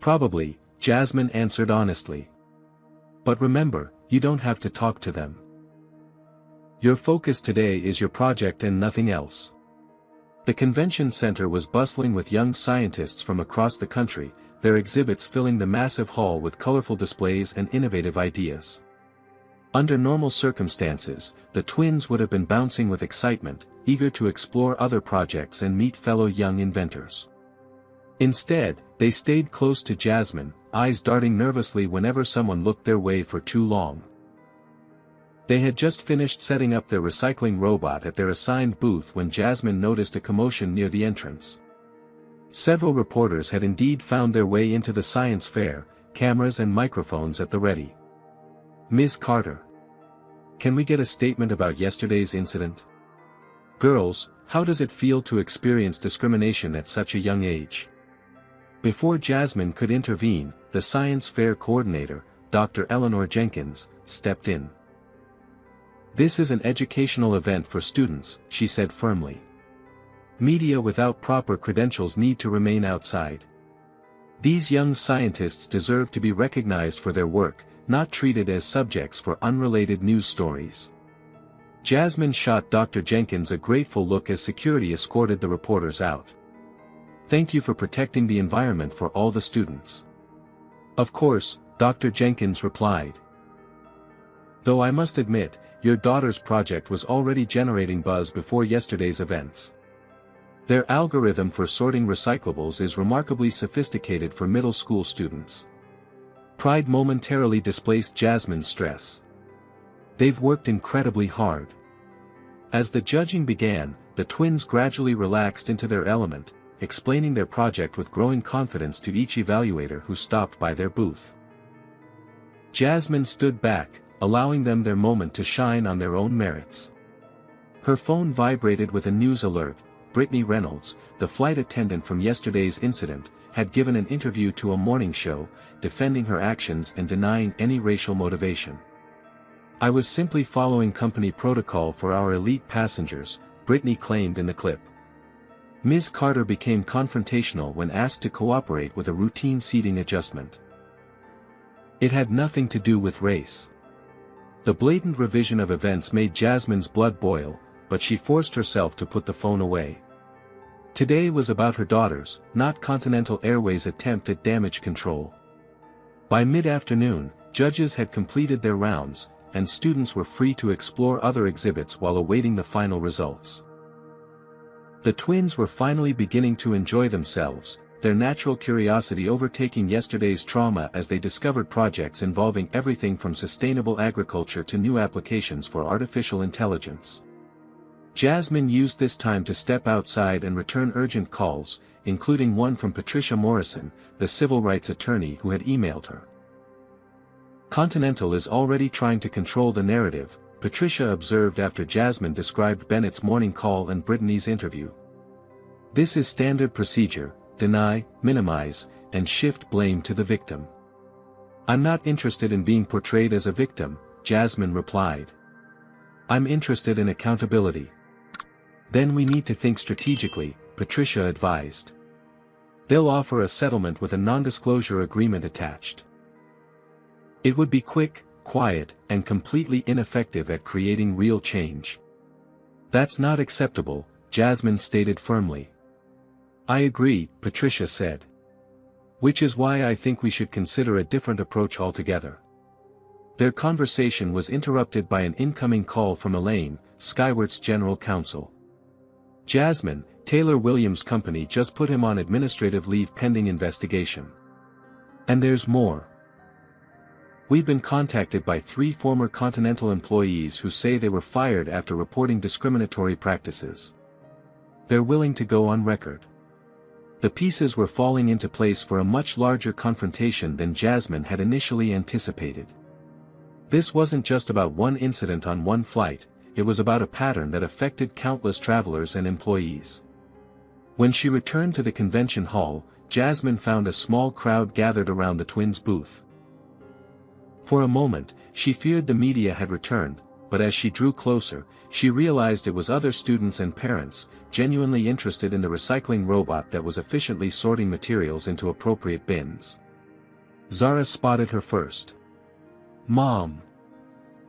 Speaker 1: "Probably," Jasmine answered honestly. "But remember, you don't have to talk to them. Your focus today is your project and nothing else." The convention center was bustling with young scientists from across the country, their exhibits filling the massive hall with colorful displays and innovative ideas. Under normal circumstances, the twins would have been bouncing with excitement, eager to explore other projects and meet fellow young inventors. Instead, they stayed close to Jasmine, eyes darting nervously whenever someone looked their way for too long. They had just finished setting up their recycling robot at their assigned booth when Jasmine noticed a commotion near the entrance. Several reporters had indeed found their way into the science fair, cameras and microphones at the ready. "Ms. Carter, can we get a statement about yesterday's incident? Girls, how does it feel to experience discrimination at such a young age?" Before Jasmine could intervene, the science fair coordinator, Dr. Eleanor Jenkins, stepped in. "This is an educational event for students," she said firmly. "Media without proper credentials need to remain outside. These young scientists deserve to be recognized for their work, not treated as subjects for unrelated news stories." Jasmine shot Dr. Jenkins a grateful look as security escorted the reporters out. "Thank you for protecting the environment for all the students." "Of course," Dr. Jenkins replied. "Though I must admit, your daughter's project was already generating buzz before yesterday's events. Their algorithm for sorting recyclables is remarkably sophisticated for middle school students." Pride momentarily displaced Jasmine's stress. "They've worked incredibly hard." As the judging began, the twins gradually relaxed into their element, explaining their project with growing confidence to each evaluator who stopped by their booth. Jasmine stood back, allowing them their moment to shine on their own merits. Her phone vibrated with a news alert. Brittany Reynolds, the flight attendant from yesterday's incident, had given an interview to a morning show, defending her actions and denying any racial motivation. "I was simply following company protocol for our elite passengers," Brittany claimed in the clip. Ms. Carter became confrontational when asked to cooperate with a routine seating adjustment. It had nothing to do with race. The blatant revision of events made Jasmine's blood boil, but she forced herself to put the phone away. Today was about her daughters, not Continental Airways' attempt at damage control. By mid-afternoon, judges had completed their rounds, and students were free to explore other exhibits while awaiting the final results. The twins were finally beginning to enjoy themselves, their natural curiosity overtaking yesterday's trauma as they discovered projects involving everything from sustainable agriculture to new applications for artificial intelligence. Jasmine used this time to step outside and return urgent calls, including one from Patricia Morrison, the civil rights attorney who had emailed her. Continental is already trying to control the narrative, Patricia observed after Jasmine described Bennett's morning call and Brittany's interview. This is standard procedure: deny, minimize, and shift blame to the victim. I'm not interested in being portrayed as a victim, Jasmine replied. I'm interested in accountability. Then we need to think strategically, Patricia advised. They'll offer a settlement with a non-disclosure agreement attached. It would be quick, quiet, and completely ineffective at creating real change. That's not acceptable, Jasmine stated firmly. I agree, Patricia said. Which is why I think we should consider a different approach altogether. Their conversation was interrupted by an incoming call from Elaine, Skyward's general counsel. Jasmine, Taylor Williams' company just put him on administrative leave pending investigation. And there's more. We've been contacted by 3 former Continental employees who say they were fired after reporting discriminatory practices. They're willing to go on record. The pieces were falling into place for a much larger confrontation than Jasmine had initially anticipated. This wasn't just about one incident on one flight, it was about a pattern that affected countless travelers and employees. When she returned to the convention hall, Jasmine found a small crowd gathered around the twins' booth. For a moment, she feared the media had returned, but as she drew closer, she realized it was other students and parents, genuinely interested in the recycling robot that was efficiently sorting materials into appropriate bins. Zara spotted her first. Mom!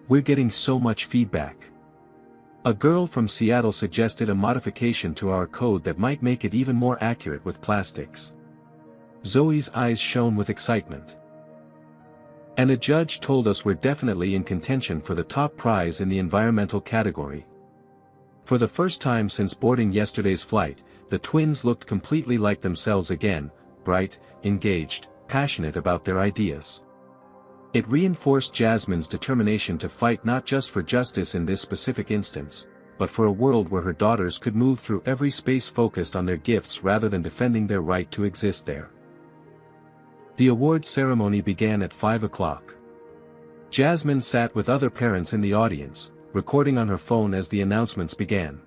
Speaker 1: We're getting so much feedback. A girl from Seattle suggested a modification to our code that might make it even more accurate with plastics. Zoe's eyes shone with excitement. And a judge told us we're definitely in contention for the top prize in the environmental category. For the first time since boarding yesterday's flight, the twins looked completely like themselves again, bright, engaged, passionate about their ideas. It reinforced Jasmine's determination to fight not just for justice in this specific instance, but for a world where her daughters could move through every space focused on their gifts rather than defending their right to exist there. The awards ceremony began at 5 o'clock. Jasmine sat with other parents in the audience, recording on her phone as the announcements began.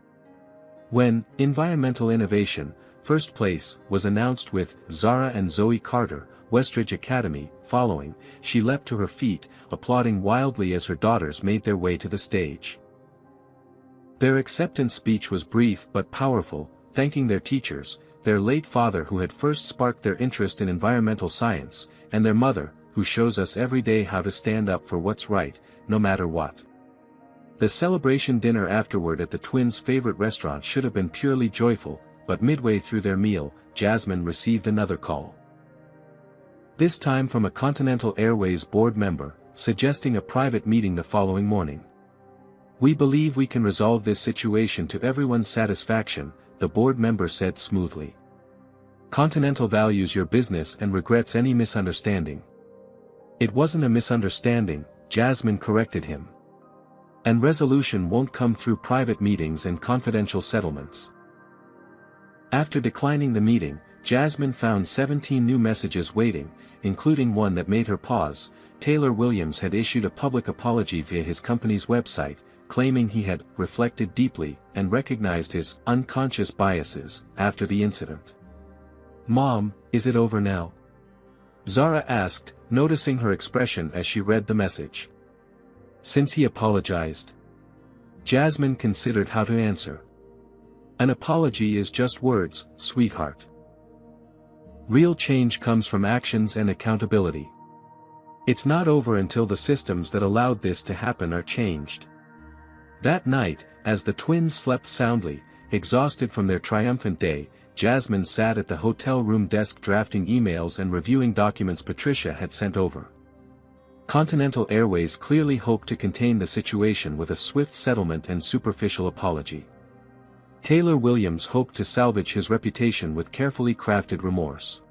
Speaker 1: When Environmental Innovation, first place, was announced with Zara and Zoe Carter, Westridge Academy, following, she leapt to her feet, applauding wildly as her daughters made their way to the stage. Their acceptance speech was brief but powerful, thanking their teachers, their late father who had first sparked their interest in environmental science, and their mother, who shows us every day how to stand up for what's right, no matter what. The celebration dinner afterward at the twins' favorite restaurant should have been purely joyful, but midway through their meal, Jasmine received another call. This time from a Continental Airways board member, suggesting a private meeting the following morning. We believe we can resolve this situation to everyone's satisfaction, the board member said smoothly. Continental values your business and regrets any misunderstanding. It wasn't a misunderstanding, Jasmine corrected him. And resolution won't come through private meetings and confidential settlements. After declining the meeting, Jasmine found 17 new messages waiting, including one that made her pause. Taylor Williams had issued a public apology via his company's website, claiming he had reflected deeply and recognized his unconscious biases after the incident. Mom, is it over now? Zara asked, noticing her expression as she read the message. Since he apologized. Jasmine considered how to answer. An apology is just words, sweetheart. Real change comes from actions and accountability. It's not over until the systems that allowed this to happen are changed. That night, as the twins slept soundly, exhausted from their triumphant day, Jasmine sat at the hotel room desk drafting emails and reviewing documents Patricia had sent over. Continental Airways clearly hoped to contain the situation with a swift settlement and superficial apology. Taylor Williams hoped to salvage his reputation with carefully crafted remorse.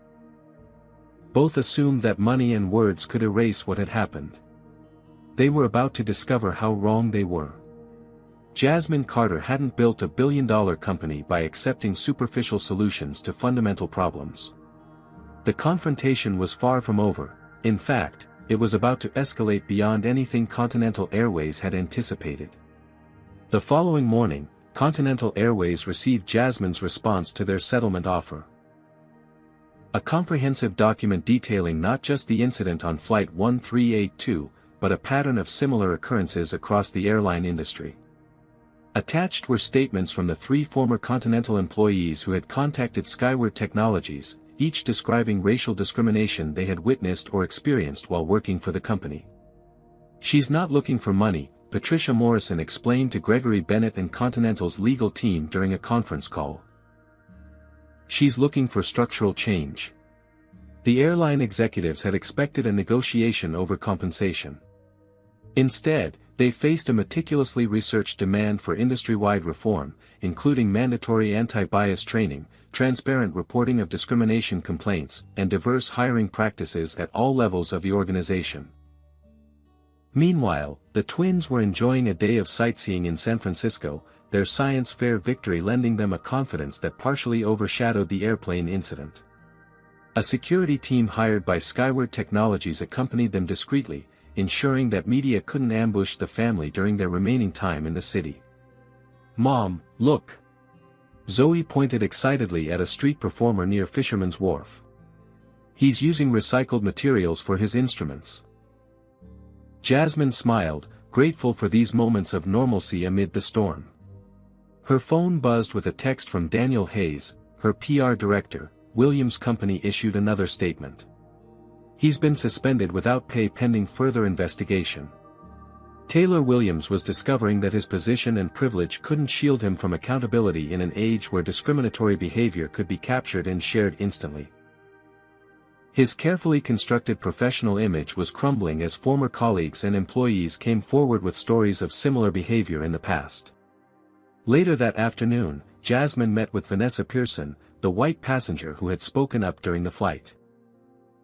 Speaker 1: Both assumed that money and words could erase what had happened. They were about to discover how wrong they were. Jasmine Carter hadn't built a billion-dollar company by accepting superficial solutions to fundamental problems. The confrontation was far from over. In fact, it was about to escalate beyond anything Continental Airways had anticipated. The following morning, Continental Airways received Jasmine's response to their settlement offer. A comprehensive document detailing not just the incident on Flight 1382, but a pattern of similar occurrences across the airline industry. Attached were statements from the 3 former Continental employees who had contacted Skyward Technologies, each describing racial discrimination they had witnessed or experienced while working for the company. "She's not looking for money," Patricia Morrison explained to Gregory Bennett and Continental's legal team during a conference call. "She's looking for structural change." The airline executives had expected a negotiation over compensation. Instead, they faced a meticulously researched demand for industry-wide reform, including mandatory anti-bias training, transparent reporting of discrimination complaints, and diverse hiring practices at all levels of the organization. Meanwhile, the twins were enjoying a day of sightseeing in San Francisco, their science fair victory lending them a confidence that partially overshadowed the airplane incident. A security team hired by Skyward Technologies accompanied them discreetly, ensuring that media couldn't ambush the family during their remaining time in the city. "Mom, look!" Zoe pointed excitedly at a street performer near Fisherman's Wharf. "He's using recycled materials for his instruments." Jasmine smiled, grateful for these moments of normalcy amid the storm. Her phone buzzed with a text from Daniel Hayes, her PR director. Williams' company issued another statement. "He's been suspended without pay pending further investigation." Taylor Williams was discovering that his position and privilege couldn't shield him from accountability in an age where discriminatory behavior could be captured and shared instantly. His carefully constructed professional image was crumbling as former colleagues and employees came forward with stories of similar behavior in the past. Later that afternoon, Jasmine met with Vanessa Pearson, the white passenger who had spoken up during the flight.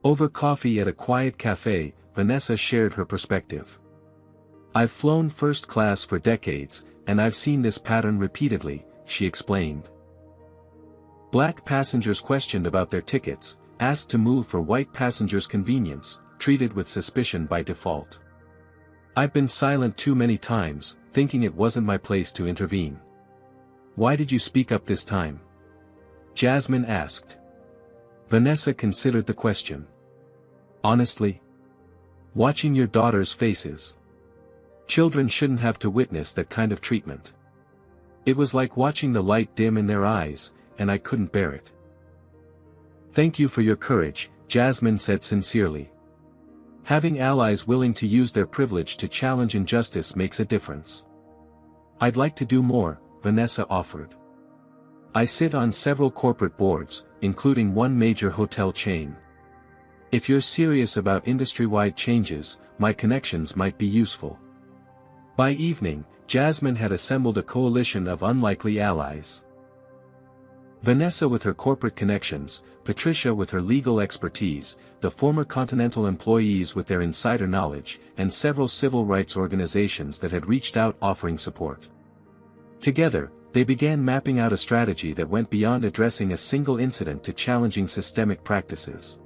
Speaker 1: Over coffee at a quiet cafe, Vanessa shared her perspective. "I've flown first class for decades, and I've seen this pattern repeatedly," she explained. Black passengers questioned about their tickets, asked to move for white passengers' convenience, treated with suspicion by default. "I've been silent too many times, thinking it wasn't my place to intervene." "Why did you speak up this time?" Jasmine asked. Vanessa considered the question. "Honestly? Watching your daughter's faces. Children shouldn't have to witness that kind of treatment. It was like watching the light dim in their eyes, and I couldn't bear it." "Thank you for your courage," Jasmine said sincerely. "Having allies willing to use their privilege to challenge injustice makes a difference." "I'd like to do more," Vanessa offered. "I sit on several corporate boards, including one major hotel chain. If you're serious about industry-wide changes, my connections might be useful." By evening, Jasmine had assembled a coalition of unlikely allies. Vanessa with her corporate connections, Patricia with her legal expertise, the former Continental employees with their insider knowledge, and several civil rights organizations that had reached out offering support. Together, they began mapping out a strategy that went beyond addressing a single incident to challenging systemic practices.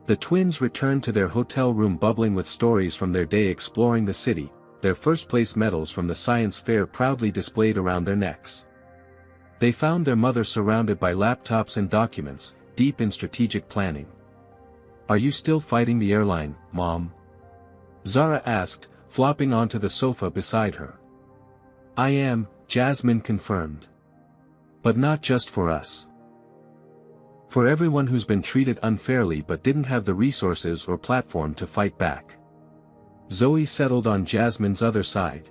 Speaker 1: The twins returned to their hotel room bubbling with stories from their day exploring the city, their first-place medals from the science fair proudly displayed around their necks. They found their mother surrounded by laptops and documents, deep in strategic planning. "Are you still fighting the airline, Mom?" Zara asked, flopping onto the sofa beside her. "I am," Jasmine confirmed. "But not just for us. For everyone who's been treated unfairly but didn't have the resources or platform to fight back." Zoe settled on Jasmine's other side.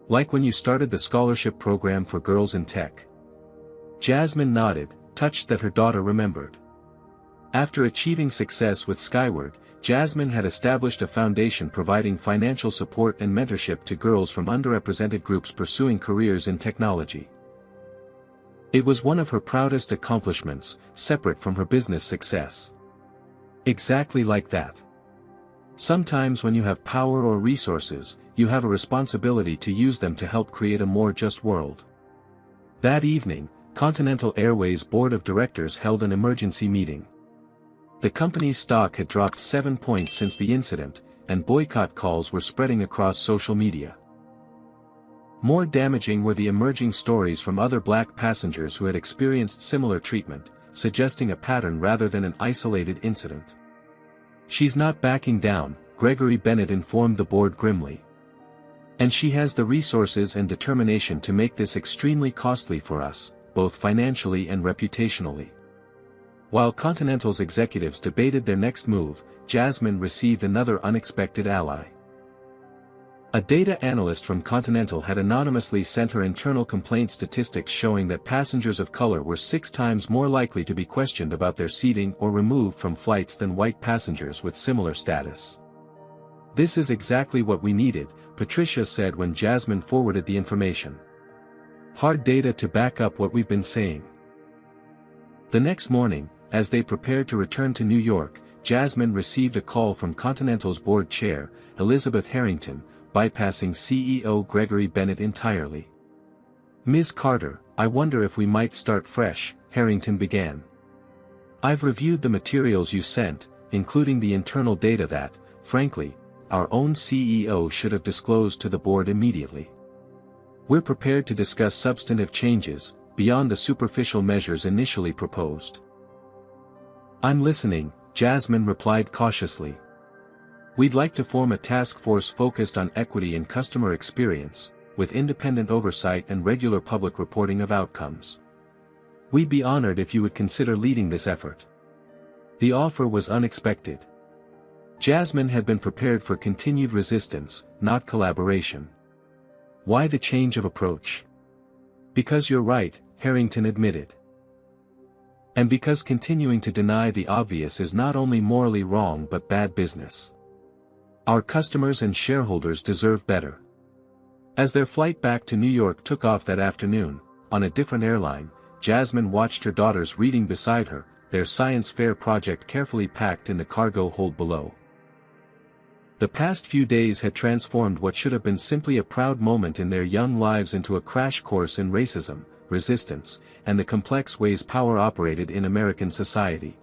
Speaker 1: "Like when you started the scholarship program for girls in tech." Jasmine nodded, touched that her daughter remembered. After achieving success with Skyward, Jasmine had established a foundation providing financial support and mentorship to girls from underrepresented groups pursuing careers in technology. It was one of her proudest accomplishments, separate from her business success. Exactly like that. Sometimes when you have power or resources, you have a responsibility to use them to help create a more just world. That evening, Continental Airways Board of Directors held an emergency meeting. The company's stock had dropped 7 points since the incident, and boycott calls were spreading across social media. More damaging were the emerging stories from other black passengers who had experienced similar treatment, suggesting a pattern rather than an isolated incident. "She's not backing down," Gregory Bennett informed the board grimly. "And she has the resources and determination to make this extremely costly for us, both financially and reputationally." While Continental's executives debated their next move, Jasmine received another unexpected ally. A data analyst from Continental had anonymously sent her internal complaint statistics showing that passengers of color were 6 times more likely to be questioned about their seating or removed from flights than white passengers with similar status. "This is exactly what we needed," Patricia said when Jasmine forwarded the information. "Hard data to back up what we've been saying." The next morning, as they prepared to return to New York, Jasmine received a call from Continental's board chair, Elizabeth Harrington, bypassing CEO Gregory Bennett entirely. "Ms. Carter, I wonder if we might start fresh," Harrington began. "I've reviewed the materials you sent, including the internal data that, frankly, our own CEO should have disclosed to the board immediately. We're prepared to discuss substantive changes, beyond the superficial measures initially proposed." "I'm listening," Jasmine replied cautiously. "We'd like to form a task force focused on equity and customer experience, with independent oversight and regular public reporting of outcomes. We'd be honored if you would consider leading this effort." The offer was unexpected. Jasmine had been prepared for continued resistance, not collaboration. "Why the change of approach?" "Because you're right," Harrington admitted. "And because continuing to deny the obvious is not only morally wrong but bad business. Our customers and shareholders deserve better." As their flight back to New York took off that afternoon, on a different airline, Jasmine watched her daughters reading beside her, their science fair project carefully packed in the cargo hold below. The past few days had transformed what should have been simply a proud moment in their young lives into a crash course in racism, resistance, and the complex ways power operated in American society.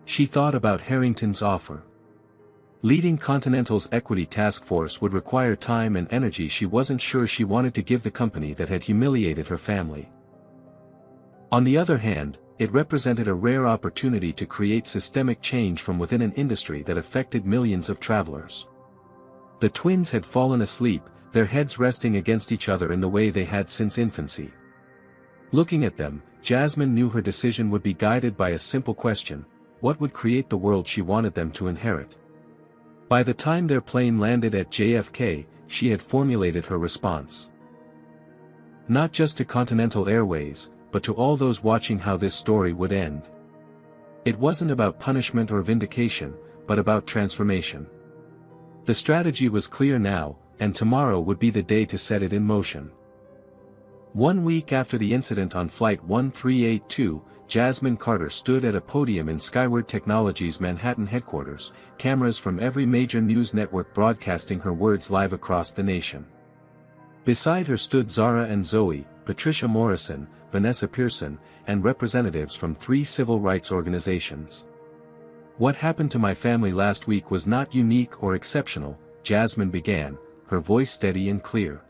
Speaker 1: She thought about Harrington's offer. Leading Continental's equity task force would require time and energy she wasn't sure she wanted to give the company that had humiliated her family. On the other hand, it represented a rare opportunity to create systemic change from within an industry that affected millions of travelers. The twins had fallen asleep, their heads resting against each other in the way they had since infancy. Looking at them, Jasmine knew her decision would be guided by a simple question: what would create the world she wanted them to inherit? By the time their plane landed at JFK, she had formulated her response. Not just to Continental Airways, but to all those watching how this story would end. It wasn't about punishment or vindication, but about transformation. The strategy was clear now, and tomorrow would be the day to set it in motion. 1 week after the incident on Flight 1382, Jasmine Carter stood at a podium in Skyward Technologies' Manhattan headquarters, cameras from every major news network broadcasting her words live across the nation. Beside her stood Zara and Zoe, Patricia Morrison, Vanessa Pearson, and representatives from 3 civil rights organizations. "What happened to my family last week was not unique or exceptional," Jasmine began, her voice steady and clear.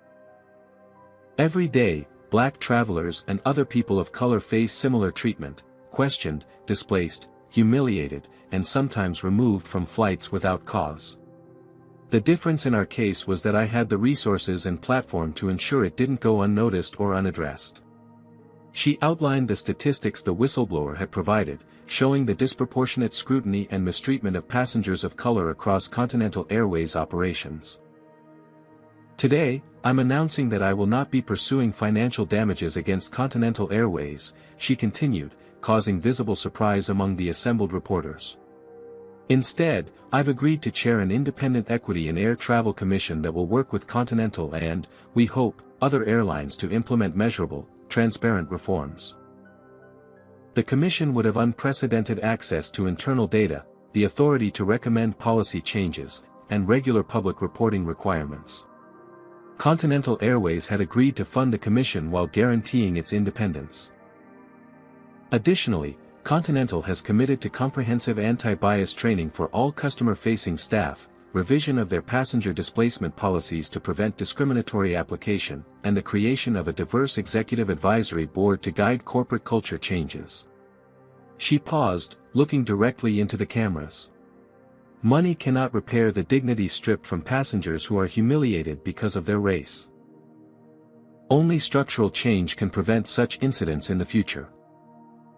Speaker 1: "Every day, Black travelers and other people of color face similar treatment, questioned, displaced, humiliated, and sometimes removed from flights without cause. The difference in our case was that I had the resources and platform to ensure it didn't go unnoticed or unaddressed." She outlined the statistics the whistleblower had provided, showing the disproportionate scrutiny and mistreatment of passengers of color across Continental Airways operations. "Today, I'm announcing that I will not be pursuing financial damages against Continental Airways," she continued, causing visible surprise among the assembled reporters. "Instead, I've agreed to chair an independent equity and air travel commission that will work with Continental and, we hope, other airlines to implement measurable, transparent reforms. The Commission would have unprecedented access to internal data, the authority to recommend policy changes, and regular public reporting requirements. Continental Airways had agreed to fund the Commission while guaranteeing its independence. Additionally, Continental has committed to comprehensive anti-bias training for all customer-facing staff, revision of their passenger displacement policies to prevent discriminatory application, and the creation of a diverse executive advisory board to guide corporate culture changes. She paused, looking directly into the cameras. Money cannot repair the dignity stripped from passengers who are humiliated because of their race. Only structural change can prevent such incidents in the future.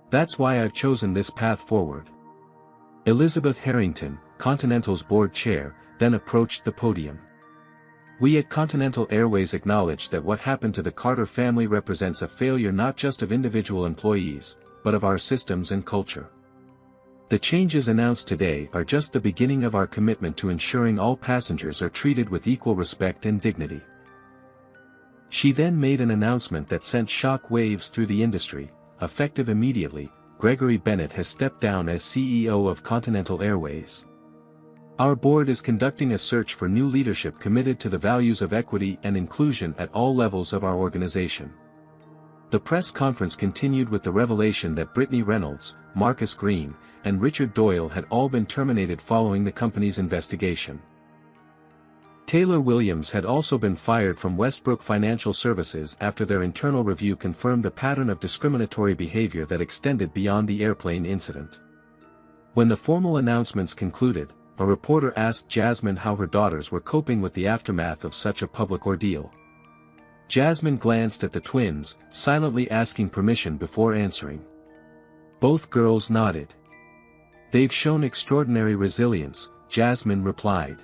Speaker 1: That's why I've chosen this path forward. Elizabeth Harrington, Continental's board chair, then approached the podium. We at Continental Airways acknowledge that what happened to the Carter family represents a failure not just of individual employees, but of our systems and culture. The changes announced today are just the beginning of our commitment to ensuring all passengers are treated with equal respect and dignity. She then made an announcement that sent shock waves through the industry. Effective immediately, Gregory Bennett has stepped down as CEO of Continental Airways. Our board is conducting a search for new leadership committed to the values of equity and inclusion at all levels of our organization. The press conference continued with the revelation that Brittany Reynolds, Marcus Green, and Richard Doyle had all been terminated following the company's investigation. Taylor Williams had also been fired from Westbrook Financial Services after their internal review confirmed a pattern of discriminatory behavior that extended beyond the airplane incident. When the formal announcements concluded, a reporter asked Jasmine how her daughters were coping with the aftermath of such a public ordeal. Jasmine glanced at the twins, silently asking permission before answering. Both girls nodded. "They've shown extraordinary resilience," Jasmine replied.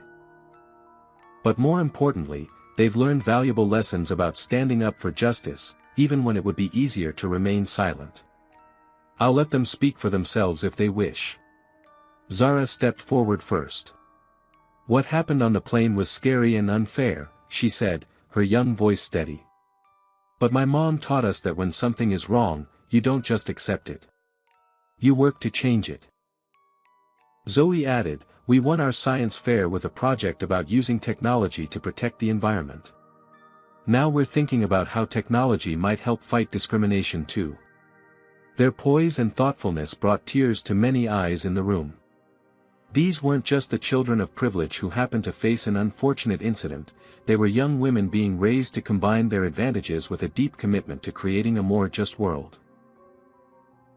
Speaker 1: "But more importantly, they've learned valuable lessons about standing up for justice, even when it would be easier to remain silent. I'll let them speak for themselves if they wish." Zara stepped forward first. "What happened on the plane was scary and unfair," she said, her young voice steady. "But my mom taught us that when something is wrong, you don't just accept it. You work to change it." Zoe added, "We won our science fair with a project about using technology to protect the environment. Now we're thinking about how technology might help fight discrimination too." Their poise and thoughtfulness brought tears to many eyes in the room. These weren't just the children of privilege who happened to face an unfortunate incident, they were young women being raised to combine their advantages with a deep commitment to creating a more just world.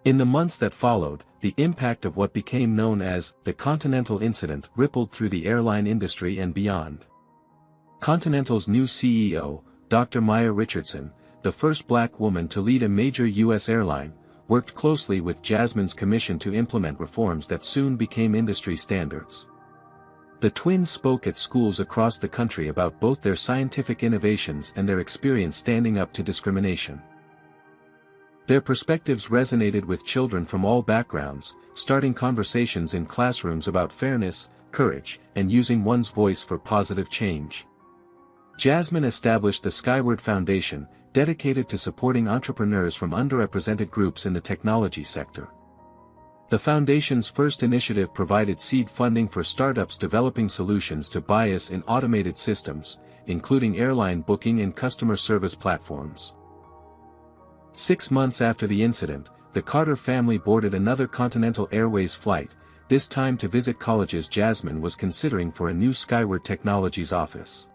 Speaker 1: In the months that followed, the impact of what became known as the Continental Incident rippled through the airline industry and beyond. Continental's new CEO, Dr. Maya Richardson, the first black woman to lead a major U.S. airline, worked closely with Jasmine's commission to implement reforms that soon became industry standards. The twins spoke at schools across the country about both their scientific innovations and their experience standing up to discrimination. Their perspectives resonated with children from all backgrounds, starting conversations in classrooms about fairness, courage, and using one's voice for positive change. Jasmine established the Skyward Foundation, dedicated to supporting entrepreneurs from underrepresented groups in the technology sector. The foundation's first initiative provided seed funding for startups developing solutions to bias in automated systems, including airline booking and customer service platforms. 6 months after the incident, the Carter family boarded another Continental Airways flight, this time to visit colleges Jasmine was considering for a new Skyward Technologies office.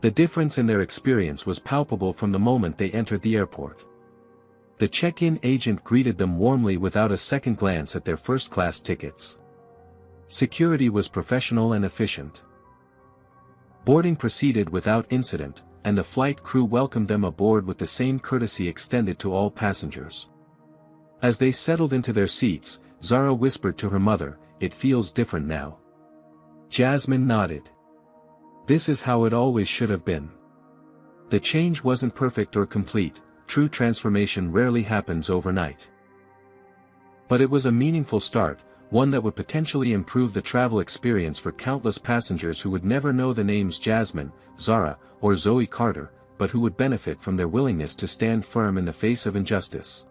Speaker 1: The difference in their experience was palpable from the moment they entered the airport. The check-in agent greeted them warmly without a second glance at their first-class tickets. Security was professional and efficient. Boarding proceeded without incident, and the flight crew welcomed them aboard with the same courtesy extended to all passengers. As they settled into their seats, Zara whispered to her mother, "It feels different now." Jasmine nodded. "This is how it always should have been." The change wasn't perfect or complete, true transformation rarely happens overnight. But it was a meaningful start, one that would potentially improve the travel experience for countless passengers who would never know the names Jasmine, Zara, or Zoe Carter, but who would benefit from their willingness to stand firm in the face of injustice.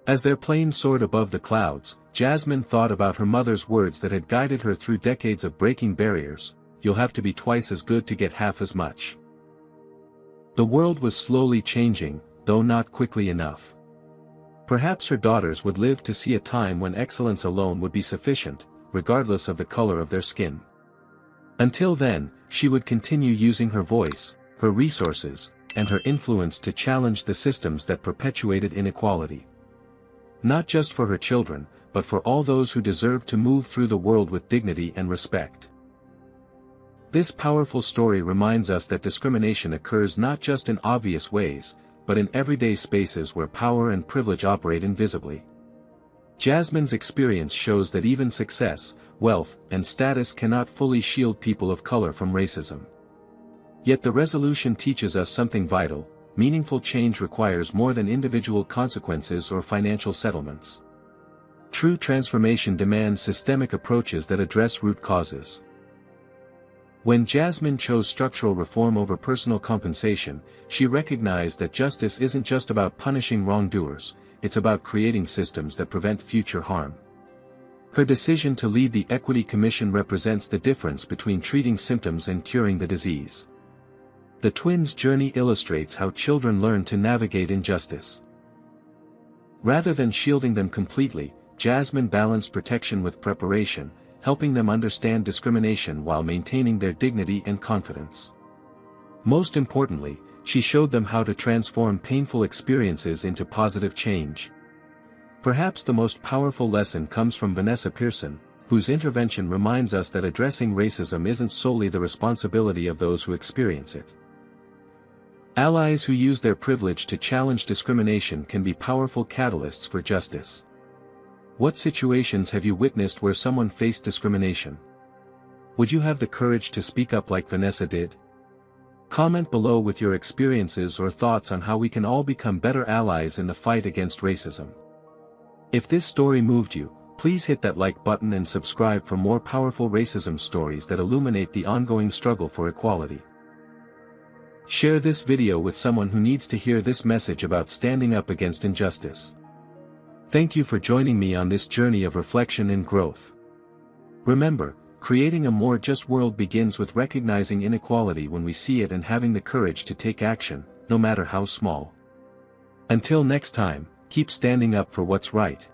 Speaker 1: As their plane soared above the clouds, Jasmine thought about her mother's words that had guided her through decades of breaking barriers: "You'll have to be twice as good to get half as much." The world was slowly changing, though not quickly enough. Perhaps her daughters would live to see a time when excellence alone would be sufficient, regardless of the color of their skin. Until then, she would continue using her voice, her resources, and her influence to challenge the systems that perpetuated inequality. Not just for her children, but for all those who deserve to move through the world with dignity and respect. This powerful story reminds us that discrimination occurs not just in obvious ways, but in everyday spaces where power and privilege operate invisibly. Jasmine's experience shows that even success, wealth, and status cannot fully shield people of color from racism. Yet the resolution teaches us something vital: meaningful change requires more than individual consequences or financial settlements. True transformation demands systemic approaches that address root causes. When Jasmine chose structural reform over personal compensation, she recognized that justice isn't just about punishing wrongdoers, it's about creating systems that prevent future harm. Her decision to lead the Equity Commission represents the difference between treating symptoms and curing the disease. The twins' journey illustrates how children learn to navigate injustice. Rather than shielding them completely, Jasmine balanced protection with preparation, helping them understand discrimination while maintaining their dignity and confidence. Most importantly, she showed them how to transform painful experiences into positive change. Perhaps the most powerful lesson comes from Vanessa Pearson, whose intervention reminds us that addressing racism isn't solely the responsibility of those who experience it. Allies who use their privilege to challenge discrimination can be powerful catalysts for justice. What situations have you witnessed where someone faced discrimination? Would you have the courage to speak up like Vanessa did? Comment below with your experiences or thoughts on how we can all become better allies in the fight against racism. If this story moved you, please hit that like button and subscribe for more powerful racism stories that illuminate the ongoing struggle for equality. Share this video with someone who needs to hear this message about standing up against injustice. Thank you for joining me on this journey of reflection and growth. Remember, creating a more just world begins with recognizing inequality when we see it and having the courage to take action, no matter how small. Until next time, keep standing up for what's right.